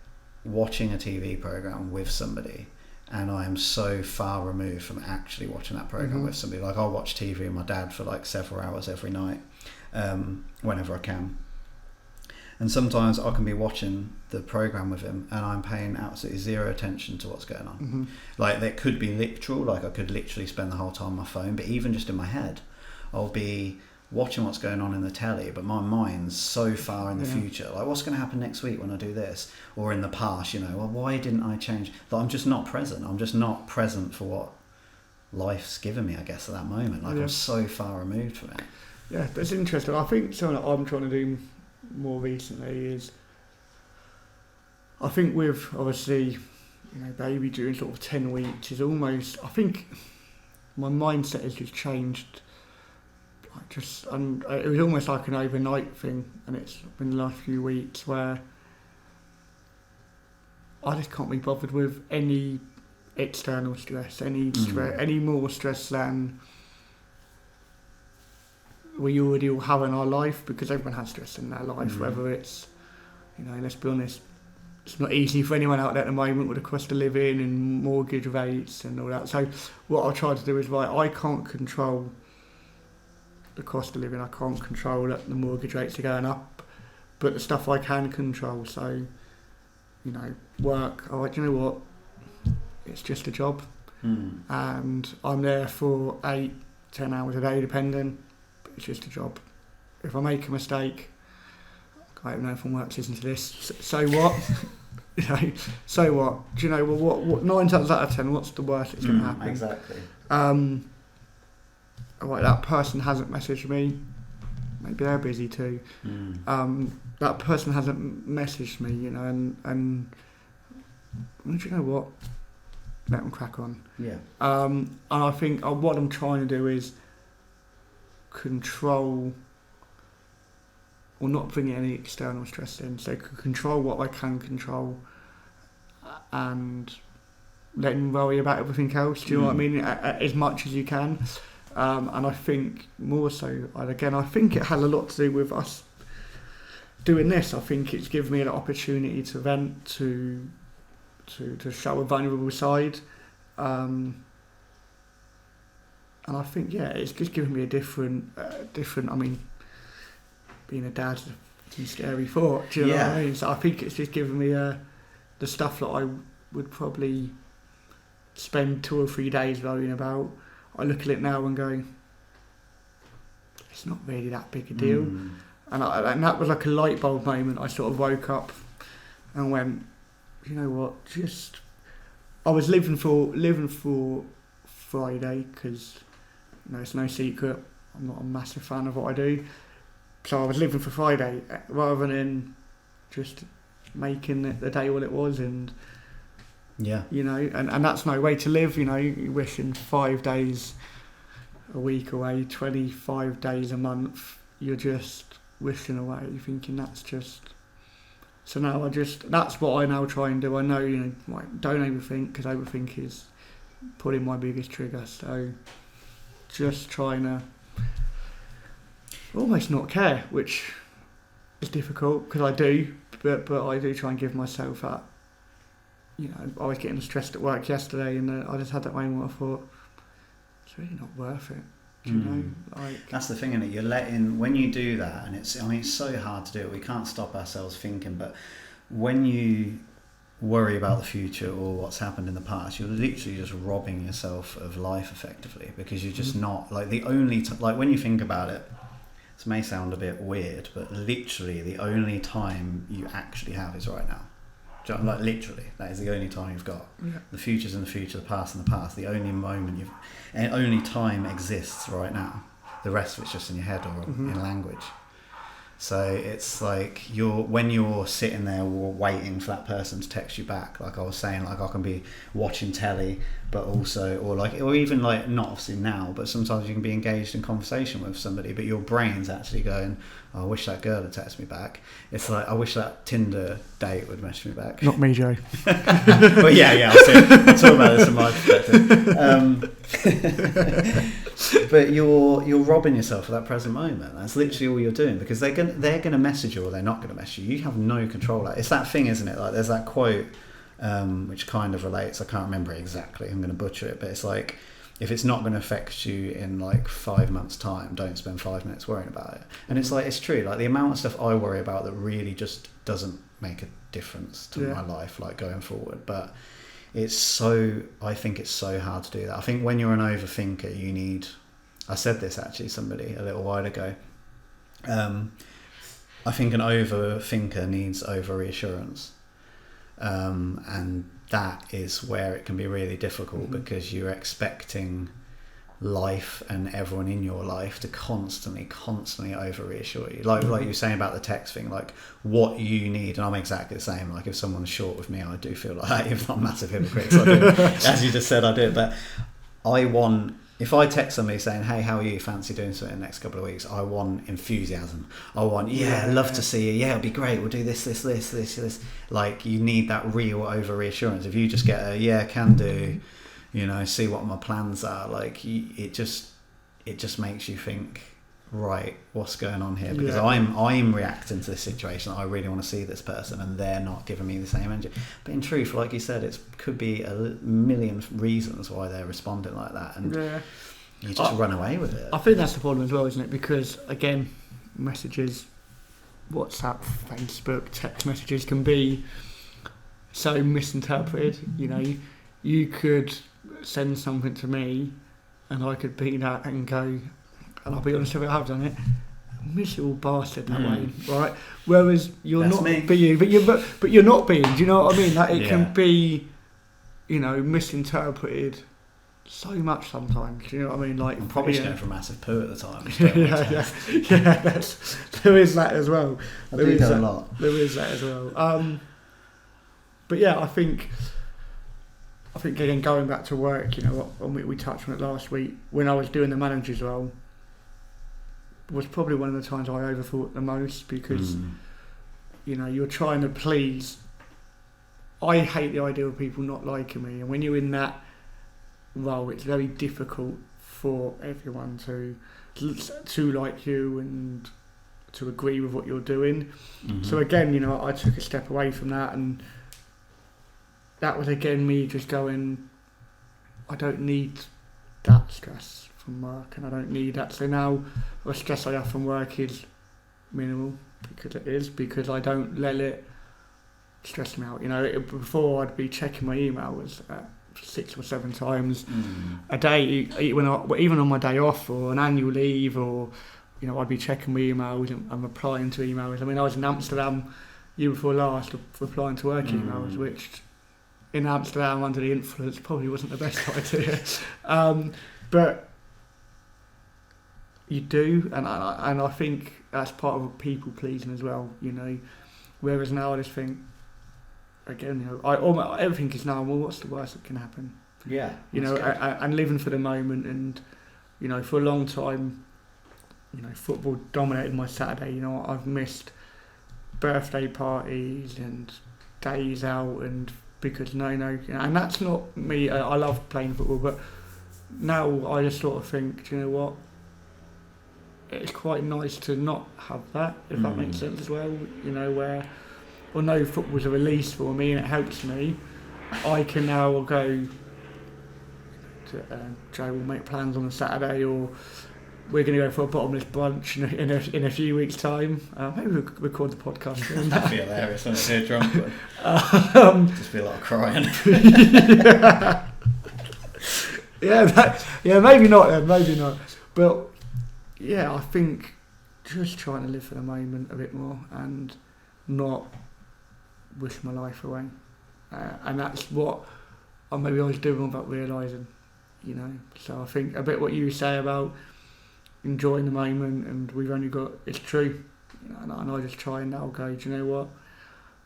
watching a TV program with somebody, and I am so far removed from actually watching that program with somebody. Like, I'll watch TV with my dad for like several hours every night, whenever I can. And sometimes I can be watching the program with him and I'm paying absolutely zero attention to what's going on. Like, that could be literal, like I could literally spend the whole time on my phone, but even just in my head, I'll be watching what's going on in the telly, but my mind's so far in the future. Like, what's going to happen next week when I do this? Or in the past, well, why didn't I change? Like, I'm just not present. I'm just not present for what life's given me, I guess, at that moment. Like, I'm so far removed from it. Yeah, that's interesting. I think something that I'm trying to do more recently is, I think with, obviously, baby during sort of 10 weeks is almost, I think my mindset has just changed. It was almost like an overnight thing, and it's been the last few weeks where I just can't be bothered with any external stress, any more stress than we already all have in our life, because everyone has stress in their life, whether it's, let's be honest, it's not easy for anyone out there at the moment with the cost of living and mortgage rates and all that. So what I try to do is, I can't control the cost of living, I can't control that the mortgage rates are going up, but the stuff I can control, so, work, do you know what, it's just a job, and I'm there for 8-10 hours a day depending, but it's just a job. If I make a mistake, I don't know if I'm listening to this, so what? So what? Do you know, well, what 9 times out of 10, what's the worst that's going to happen? Exactly. Right, that person hasn't messaged me. Maybe they're busy too. That person hasn't messaged me, and do you know what? Let them crack on. Yeah. And I think what I'm trying to do is control, or not bring any external stress in. So control what I can control, and let them worry about everything else. Do you know what I mean? As much as you can. And I think more so, I think it has a lot to do with us doing this. I think it's given me an opportunity to vent, to show a vulnerable side, and I think it's just given me a different. I mean, being a dad's a scary thought. Do you know what I mean? So I think it's just given me the stuff that I would probably spend 2 or 3 days worrying about. I look at it now and go, it's not really that big a deal. And that was like a light bulb moment. I sort of woke up and went, you know what, I was living for Friday, because it's no secret, I'm not a massive fan of what I do. So I was living for Friday rather than just making the day what it was. And and that's no way to live. You're wishing 5 days a week away, 25 days a month, you're just wishing away. You're thinking that's just. So now that's what I now try and do. I know, don't overthink, because overthink is pulling my biggest trigger. So just trying to almost not care, which is difficult because I do, but I do try and give myself that. I was getting stressed at work yesterday, and I just had that moment where I thought, it's really not worth it. Do you know? That's the thing, isn't it? You're letting, when you do that, and it's so hard to do it, we can't stop ourselves thinking, but when you worry about the future or what's happened in the past, you're literally just robbing yourself of life effectively, because you're just not, like, the only, like, when you think about it, this may sound a bit weird, but literally the only time you actually have is right now. Like, literally, that is the only time you've got. The future's in the future, the past in the past. The only moment only time exists right now. The rest of it's just in your head or in language. So it's like when you're sitting there waiting for that person to text you back, like I was saying, like I can be watching telly, but also, or even like, not obviously now, but sometimes you can be engaged in conversation with somebody, but your brain's actually going, oh, I wish that girl had texted me back. It's like, I wish that Tinder date would message me back. Not me, Joe. But yeah, I'll talk about this from my perspective. but you're robbing yourself of that present moment. That's literally all you're doing, because they're gonna message you or they're not gonna message you. You have no control. It's that thing, isn't it? Like there's that quote which kind of relates. I can't remember it exactly. I'm gonna butcher it, but it's like, if it's not going to affect you in like 5 months' time, don't spend 5 minutes worrying about it. And it's like, it's true. Like the amount of stuff I worry about that really just doesn't make a difference to my life, like going forward. But I think it's so hard to do that. I think when you're an overthinker, I said this actually to somebody a little while ago. I think an overthinker needs over reassurance. And that is where it can be really difficult, because you're expecting life and everyone in your life to constantly over reassure you, like you were saying about the text thing, like what you need. And I'm exactly the same. Like if someone's short with me, I do feel like that. If not massive hypocrites, I do. As you just said, I do. But if I text somebody saying, hey, how are you, fancy doing something in the next couple of weeks, I want enthusiasm. I want, love to see you, it'll be great, we'll do this. Like you need that real over reassurance. If you just get a can do, see what my plans are, like it just makes you think, right, what's going on here? Because I'm reacting to this situation. I really want to see this person, and they're not giving me the same energy. But in truth, like you said, it could be a million reasons why they're responding like that, and you just run away with it. I think that's the problem as well, isn't it? Because again, messages, WhatsApp, Facebook, text messages can be so misinterpreted. You could send something to me, and I could beat that and go, and I'll be honest with you, I've done it, miserable bastard that way, right? Whereas you're not being, but you're not being. Do you know what I mean? That it can be, misinterpreted so much sometimes. Do you know what I mean? Like I'm probably just going for a massive poo at the time. There is that as well. There is a lot. There is that as well. But yeah, I think again, going back to work, we touched on it last week, when I was doing the manager's role, was probably one of the times I overthought the most, because you're trying to please. I hate the idea of people not liking me, and when you're in that role, it's very difficult for everyone to like you and to agree with what you're doing. So again, I took a step away from that, and that was again me just going, I don't need that stress from work, and I don't need that. So now the stress I have from work is minimal, because I don't let it stress me out. Before I'd be checking my emails 6 or 7 times a day, even on my day off or an annual leave, or I'd be checking my emails and replying to emails. I mean, I was in Amsterdam year before last replying to work emails, which in Amsterdam under the influence probably wasn't the best idea. But you do, and I think that's part of people pleasing as well, Whereas now I just think, again, everything is now, well, what's the worst that can happen? Yeah. And living for the moment, and for a long time, football dominated my Saturday. I've missed birthday parties and days out, and because and that's not me. I love playing football, but now I just sort of think, do you know what? It's quite nice to not have that, if that makes sense as well. Where, although football's a release for me and it helps me, I can now go to Joe will make plans on a Saturday, or we're going to go for a bottomless brunch in a few weeks' time. Maybe we'll record the podcast. That'd be hilarious, wouldn't it? Drunk one. Just be a lot of crying. Maybe not then, maybe not. But yeah, I think just trying to live for the moment a bit more and not wish my life away. And that's what I was doing without realising, So I think a bit what you say about enjoying the moment, and we've only got, it's true. And I just try and now go, do you know what?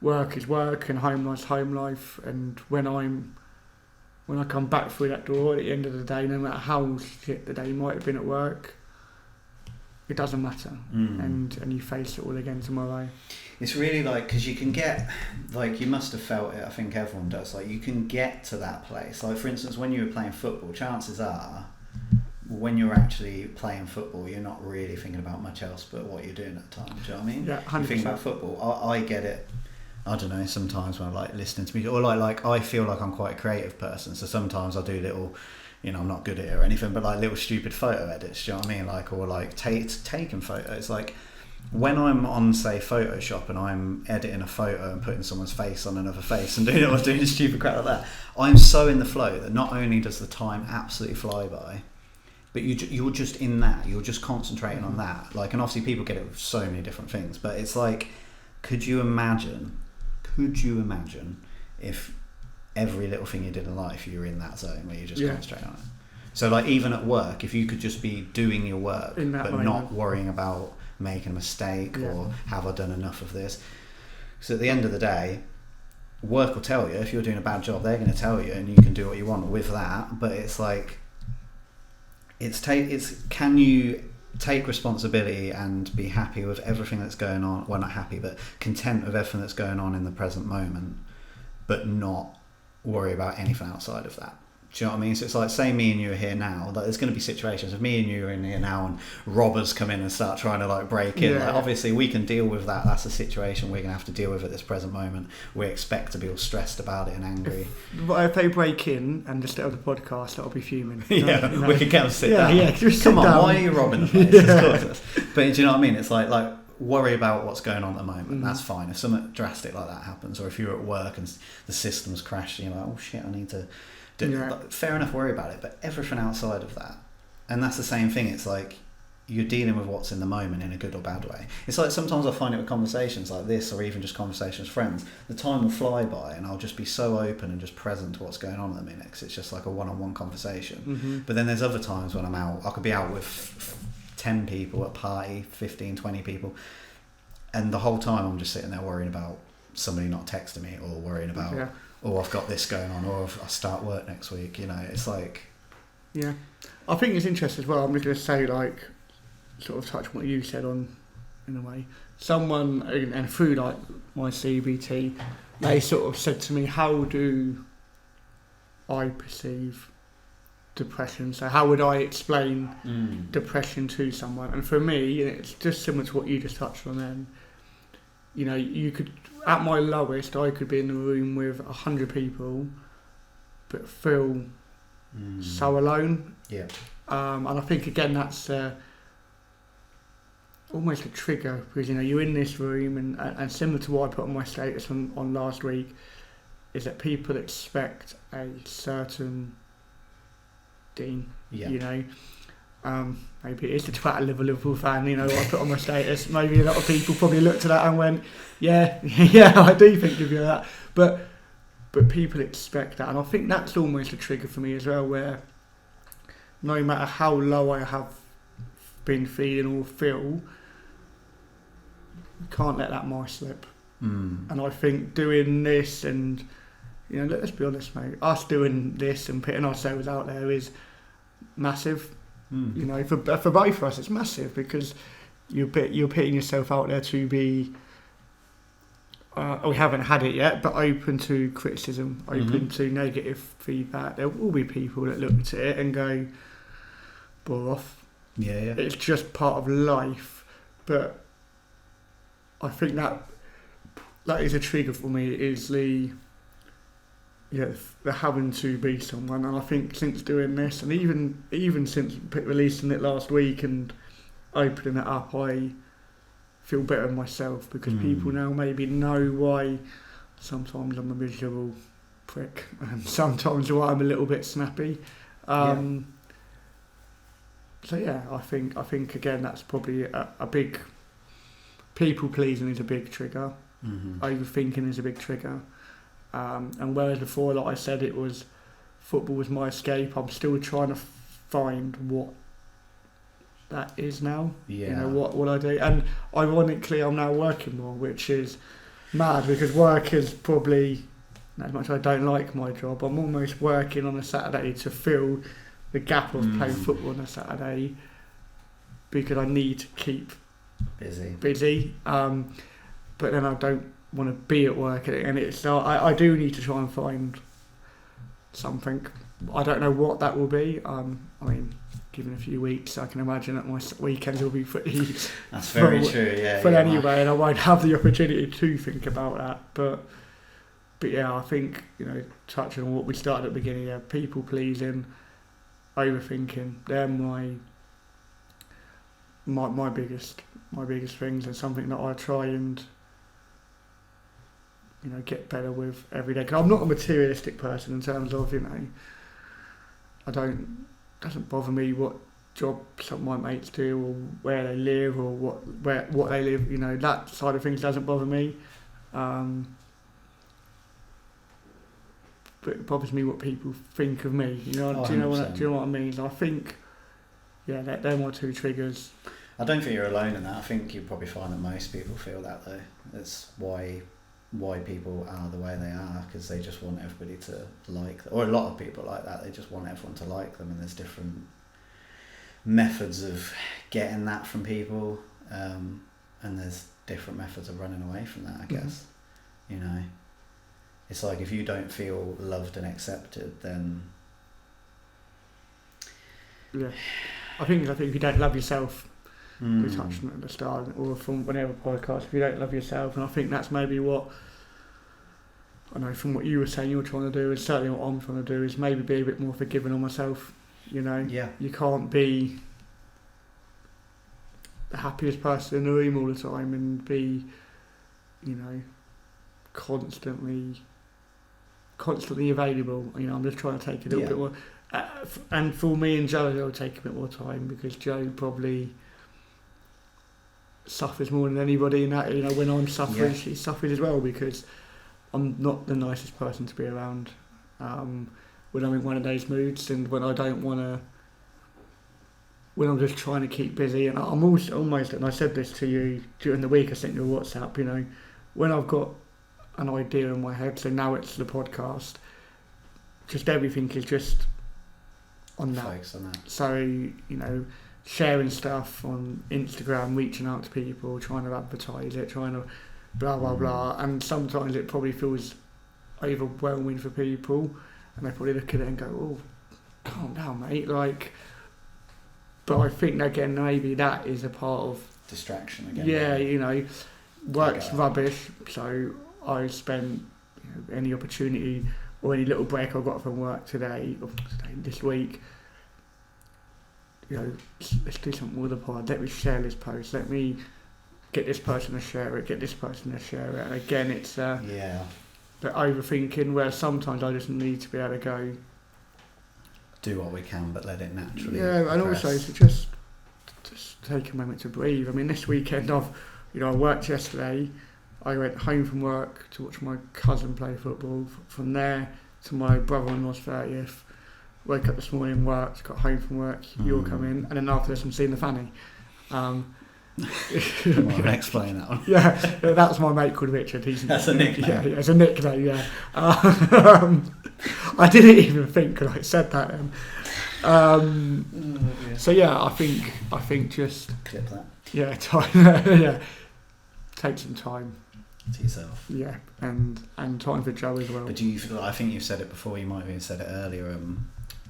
Work is work and home life's home life. And when I come back through that door at the end of the day, no matter how shit the day might have been at work, it doesn't matter. And you face it all again tomorrow. It's really because you can get, you must have felt it, I think everyone does, you can get to that place. For instance, when you were playing football, chances are when you're actually playing football, you're not really thinking about much else but what you're doing at the time. Do you know what I mean? Yeah, 100%. You think about football. I get it. I don't know. Sometimes when I'm like listening to music, or like I feel like I'm quite a creative person, so sometimes I do little, I'm not good at it or anything, but like little stupid photo edits. Do you know what I mean? Like, or like taking photos. Like when I'm on, say, Photoshop and I'm editing a photo and putting someone's face on another face and doing stupid crap like that, I'm so in the flow that not only does the time absolutely fly by, but you're just in that. You're just concentrating on that. Like, and obviously people get it with so many different things, but it's like, could you imagine if every little thing you did in life you were in that zone where you just concentrate on it? So like even at work, if you could just be doing your work but moment, not worrying about making a mistake or have I done enough of this. So at the end of the day, work will tell you if you're doing a bad job. They're going to tell you, and you can do what you want with that. But it's like can you take responsibility and be happy with everything that's going on? Well, not happy, but content with everything that's going on in the present moment, but not worry about anything outside of that. Do you know what I mean? So it's like, say me and you are here now, like there's going to be situations if me and you are in here now and robbers come in and start trying to like break in. Like, obviously we can deal with that. That's a situation we're going to have to deal with at this present moment. We expect to be all stressed about it and angry. But if they break in and just out of the podcast, that'll be fuming. We can get them sit down. Just come on, down. why are you robbing the place? But do you know what I mean? It's like worry about what's going on at the moment. That's fine. If something drastic like that happens, or if you're at work and the system's crashed, you're like, oh shit, I need to fair enough, worry about it, but everything outside of that, and that's the same thing. It's like you're dealing with what's in the moment in a good or bad way. It's like sometimes I find it with conversations like this, or even just conversations with friends, the time will fly by and I'll just be so open and just present to what's going on at the minute, because it's just like a one-on-one conversation. But then there's other times when I'm out, I could be out with 10 people at a party, 15, 20 people, and the whole time I'm just sitting there worrying about somebody not texting me, or worrying about oh, I've got this going on, or I start work next week. It's like... Yeah. I think it's interesting as well. I'm just going to say, like, sort of touch on what you said on, in a way. Someone, and through, like, my CBT, they sort of said to me, how do I perceive depression? So how would I explain depression to someone? And for me, it's just similar to what you just touched on then. You could... At my lowest, I could be in the room with 100 people, but feel so alone. Yeah. And I think again that's almost a trigger, because you're in this room, and similar to what I put on my status on last week, is that people expect a certain Dean. Yeah. Maybe it is the twat of a Liverpool fan, what I put on my status. Maybe a lot of people probably looked at that and went, yeah, I do think of you that. But people expect that, and I think that's almost a trigger for me as well, where no matter how low I have been feeling or feel, you can't let that mark slip. And I think doing this, and let's be honest, mate, us doing this and putting ourselves out there is massive. For both of us, it's massive, because you're putting yourself out there to be. We haven't had it yet, but open to criticism, open to negative feedback. There will be people that look at it and go, "Bore off." Yeah. It's just part of life, but I think that is a trigger for me. Is the having to be someone, and I think since doing this, and even since releasing it last week and opening it up, I feel better in myself, because people now maybe know why sometimes I'm a miserable prick and sometimes why I'm a little bit snappy. So I think again that's probably a big, people pleasing is a big trigger, overthinking is a big trigger. And whereas before, like I said, it was football was my escape, I'm still trying to find what that is now. What I do. And ironically, I'm now working more, which is mad, because work is probably, as much as I don't like my job, I'm almost working on a Saturday to fill the gap of playing football on a Saturday, because I need to keep busy. But then I don't want to be at work, and it's I do need to try and find something. I don't know what that will be. given a few weeks, I can imagine that my weekends will be pretty That's very true, yeah. But anyway, and I won't have the opportunity to think about that. But yeah, I think, touching on what we started at the beginning, people pleasing, overthinking, they're my biggest things, and something that I try and get better with every day. 'Cause I'm not a materialistic person in terms of doesn't bother me what job some of my mates do or where they live or what they live. That side of things doesn't bother me. But it bothers me what people think of me. Do you know what I mean? I think, they're my two triggers. I don't think you're alone in that. I think you probably find that most people feel that though. That's why people are the way they are, because they just want everybody to like them. Or a lot of people like that. They just want everyone to like them, and there's different methods of getting that from people, and there's different methods of running away from that, I guess. It's like if you don't feel loved and accepted, then I think if you don't love yourself, we touched on it at the start or from whenever podcast, if you don't love yourself, and I think that's maybe what I know from what you were saying you're trying to do, and certainly what I'm trying to do, is maybe be a bit more forgiving on myself. You can't be the happiest person in the room all the time and be constantly available. I'm just trying to take a little bit more, and for me and Joe it'll take a bit more time, because Joe probably suffers more than anybody in that. When I'm suffering, she suffers as well, because I'm not the nicest person to be around when I'm in one of those moods, and when I don't want to, when I'm just trying to keep busy. And I'm also almost, and I said this to you during the week, I sent you a WhatsApp, when I've got an idea in my head, so now it's the podcast, just everything is just on that. Focus on that. So, sharing stuff on Instagram, reaching out to people, trying to advertise it, trying to blah blah blah, and sometimes it probably feels overwhelming for people, and they probably look at it and go, "Oh, calm down, mate." But I think again, maybe that is a part of distraction again. Yeah, work's rubbish, so I spend any opportunity or any little break I got from work this week. Let's do something with the pod. Let me share this post. Let me get this person to share it. Get this person to share it. And again, it's the overthinking, where sometimes I just need to be able to go, do what we can, but let it naturally. Yeah, and also to just take a moment to breathe. I mean, this weekend I worked yesterday. I went home from work to watch my cousin play football. From there to my brother-in-law's 30th. Woke up this morning, worked, got home from work, you'll come in, and then after this I'm seeing the Fanny. Explain that one. Yeah, that's my mate called Richard. That's a nickname. Yeah, it's a nickname, yeah. I didn't even think when I said that then. So yeah, I think just... Clip that. Yeah, time, take some time. To yourself. Yeah, and time for Joe as well. But I think you've said it before, you might have even said it earlier,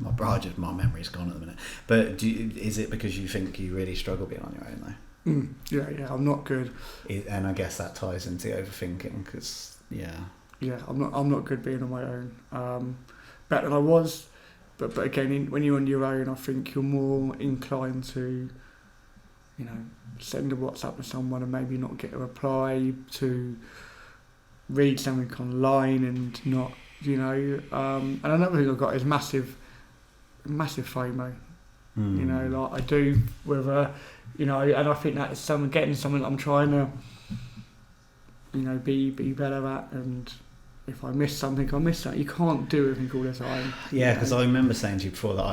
my memory's gone at the minute. But is it because you think you really struggle being on your own though? Yeah, I'm not good. And I guess that ties into overthinking, because I'm not good being on my own. Better than I was, but again, when you're on your own, I think you're more inclined to, send a WhatsApp to someone and maybe not get a reply, to read something online and not, and another thing I've got is massive FOMO. Like I do with and I think that is something that I'm trying to, be better at, and if I miss something, I miss something. You can't do everything all the time. Yeah, because I remember saying to you before that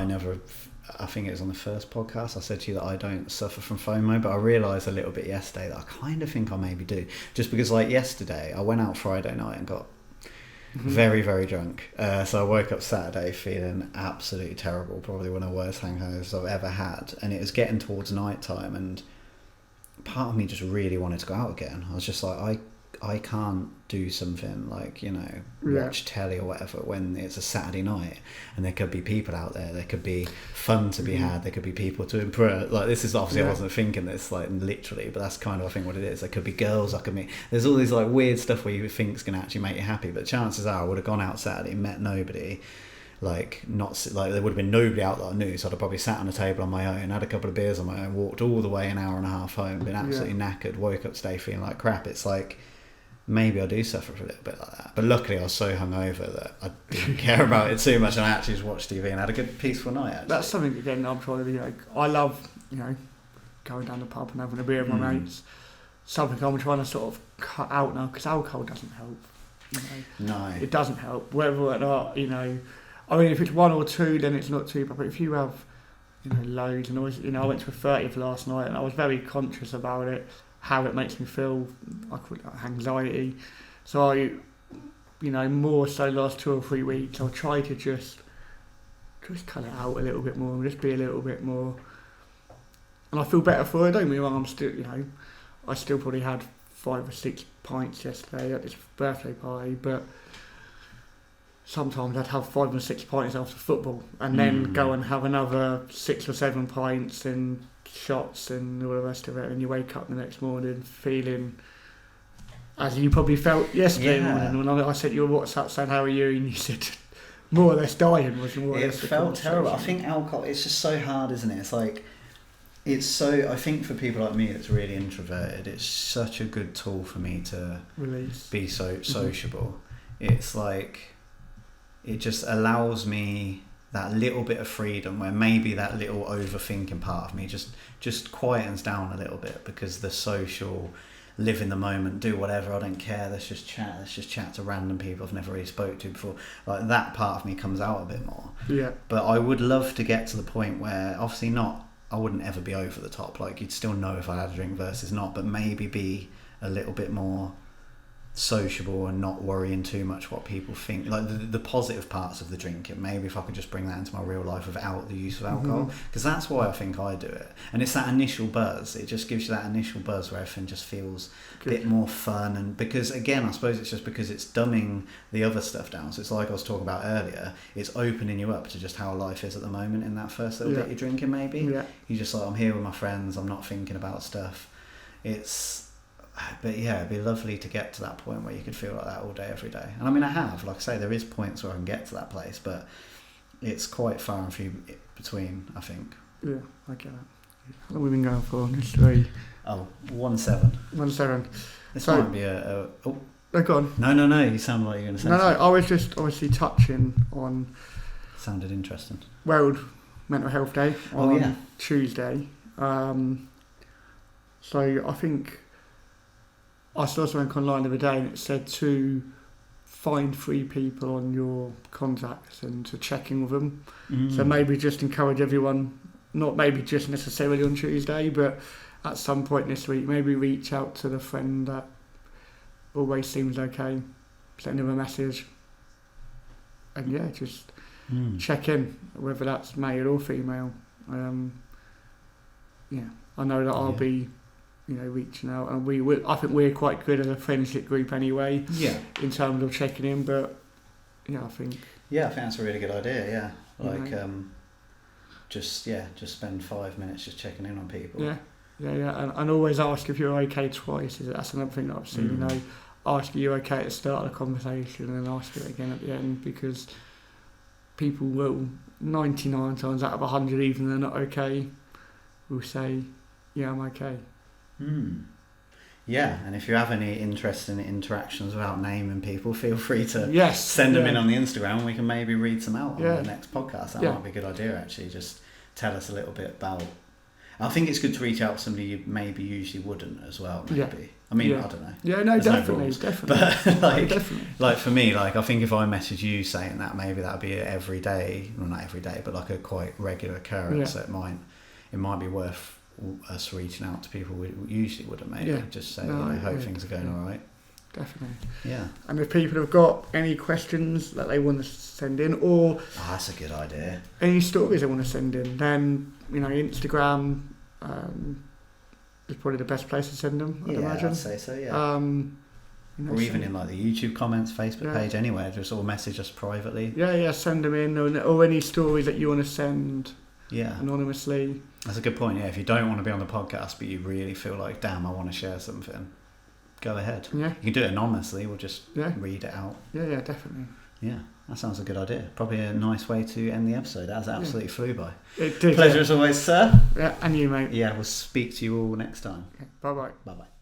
I think it was on the first podcast, I said to you that I don't suffer from FOMO, but I realised a little bit yesterday that I kind of think I maybe do. Just because yesterday, I went out Friday night and got very, very drunk. So I woke up Saturday feeling absolutely terrible, probably one of the worst hangovers I've ever had. And it was getting towards night time, and part of me just really wanted to go out again. I was just like, I can't do something like, you know, watch telly or whatever when it's a Saturday night and there could be people out there, there could be fun to be had, there could be people to impress. Like, this is obviously, I wasn't thinking this like literally, but that's kind of, I think, what it is. There could be girls I could meet. There's all these like weird stuff where you think is going to actually make you happy, but chances are I would have gone out Saturday, met nobody. Like, not like there would have been nobody out that I knew, so I'd have probably sat on a table on my own, had a couple of beers on my own, walked all the way an hour and a half home, been absolutely knackered, woke up today feeling like crap. It's like, maybe I do suffer for a little bit like that, but luckily I was so hungover that I didn't care about it too much, and I actually just watched TV and had a good peaceful night. Actually, that's something again I'm trying to be like. I love, you know, going down the pub and having a beer with my mates. Something I'm trying to sort of cut out now, because alcohol doesn't help. You know? No, it doesn't help. Whether or not, you know, I mean, if it's one or two, then it's not too bad. But if you have, you know, loads, and always, you know, I went to a 30th last night, and I was very conscious about it, how it makes me feel. I call it like anxiety. So I, you know, more so last 2 or 3 weeks, I'll try to just cut it out a little bit more, just be a little bit more. And I feel better for it. Don't get me wrong, I'm still, you know, I still probably had 5 or 6 pints yesterday at this birthday party, but sometimes I'd have 5 or 6 pints after football, and then go and have another 6 or 7 pints and shots and all the rest of it, and you wake up the next morning feeling as you probably felt yesterday morning when I sent you a WhatsApp saying how are you, and you said more or less dying was more or less. It felt terrible. I think alcohol, it's just so hard, isn't it? It's like, it's so, I think for people like me that's really introverted, it's such a good tool for me to release, be so sociable. It's like, it just allows me that little bit of freedom where maybe that little overthinking part of me just quietens down a little bit, because the social, live in the moment, do whatever, I don't care, let's just chat to random people I've never really spoke to before. Like, that part of me comes out a bit more. Yeah. But I would love to get to the point where, obviously not, I wouldn't ever be over the top, like you'd still know if I had a drink versus not, but maybe be a little bit more sociable and not worrying too much what people think, like the positive parts of the drinking. Maybe if I could just bring that into my real life without the use of alcohol, because that's why I think I do it. And it's that initial buzz, it just gives you that initial buzz where everything just feels a bit more fun. And because again, I suppose it's just because it's dumbing the other stuff down, so it's like I was talking about earlier, it's opening you up to just how life is at the moment in that first little bit you're drinking. Maybe you just like, I'm here with my friends, I'm not thinking about stuff. But yeah, it'd be lovely to get to that point where you could feel like that all day, every day. And I mean, I have, like I say, there is points where I can get to that place, but it's quite far and few between, I think. Yeah, I get it. How long have we been going for? Just 3. Oh, 1-7. 1-7. This might be a oh. No, go on. No, you sound like you're going to say something. I was just obviously touching on... Sounded interesting. World Mental Health Day on Tuesday. So I think... I saw something online the other day and it said to find 3 people on your contacts and to check in with them. So maybe just encourage everyone, not maybe just necessarily on Tuesday, but at some point this week, maybe reach out to the friend that always seems okay, send them a message, and just check in, whether that's male or female. I know that I'll be... reaching out, and I think we're quite good as a friendship group anyway. Yeah. In terms of checking in, but I think that's a really good idea. Yeah, like just spend 5 minutes just checking in on people. Yeah, and always ask if you're okay twice. That's another thing that I've seen. Ask if you're okay at the start of the conversation, and then ask it again at the end, because people will 99 times out of 100, even if they're not okay, will say, "Yeah, I'm okay." Yeah, and if you have any interesting interactions without naming people, feel free to send them in on the Instagram, and we can maybe read some out on the next podcast. That might be a good idea, actually. Just tell us a little bit about... I think it's good to reach out to somebody you maybe usually wouldn't as well, maybe. I mean, I don't know. Yeah, no, definitely. But definitely. Like for me, like I think if I message you saying that, maybe that'd be every day, well not every day, but like a quite regular occurrence. So it might be worth us reaching out to people we usually wouldn't, maybe just say, I hope things are going all right. Definitely. Yeah. And if people have got any questions that they want to send in, or that's a good idea, any stories they want to send in, then Instagram is probably the best place to send them, I'd imagine. I'd say so, You know, or even in like the YouTube comments, Facebook page, anywhere, just all message us privately. Yeah, send them in, or any stories that you want to send anonymously. That's a good point, yeah. If you don't want to be on the podcast, but you really feel like, damn, I want to share something, go ahead. Yeah. You can do it anonymously, we'll just read it out. Yeah, definitely. Yeah, that sounds a good idea. Probably a nice way to end the episode. That absolutely flew by. It did. Pleasure as always, sir. Yeah, and you, mate. Yeah, we'll speak to you all next time. Okay, bye-bye. Bye-bye.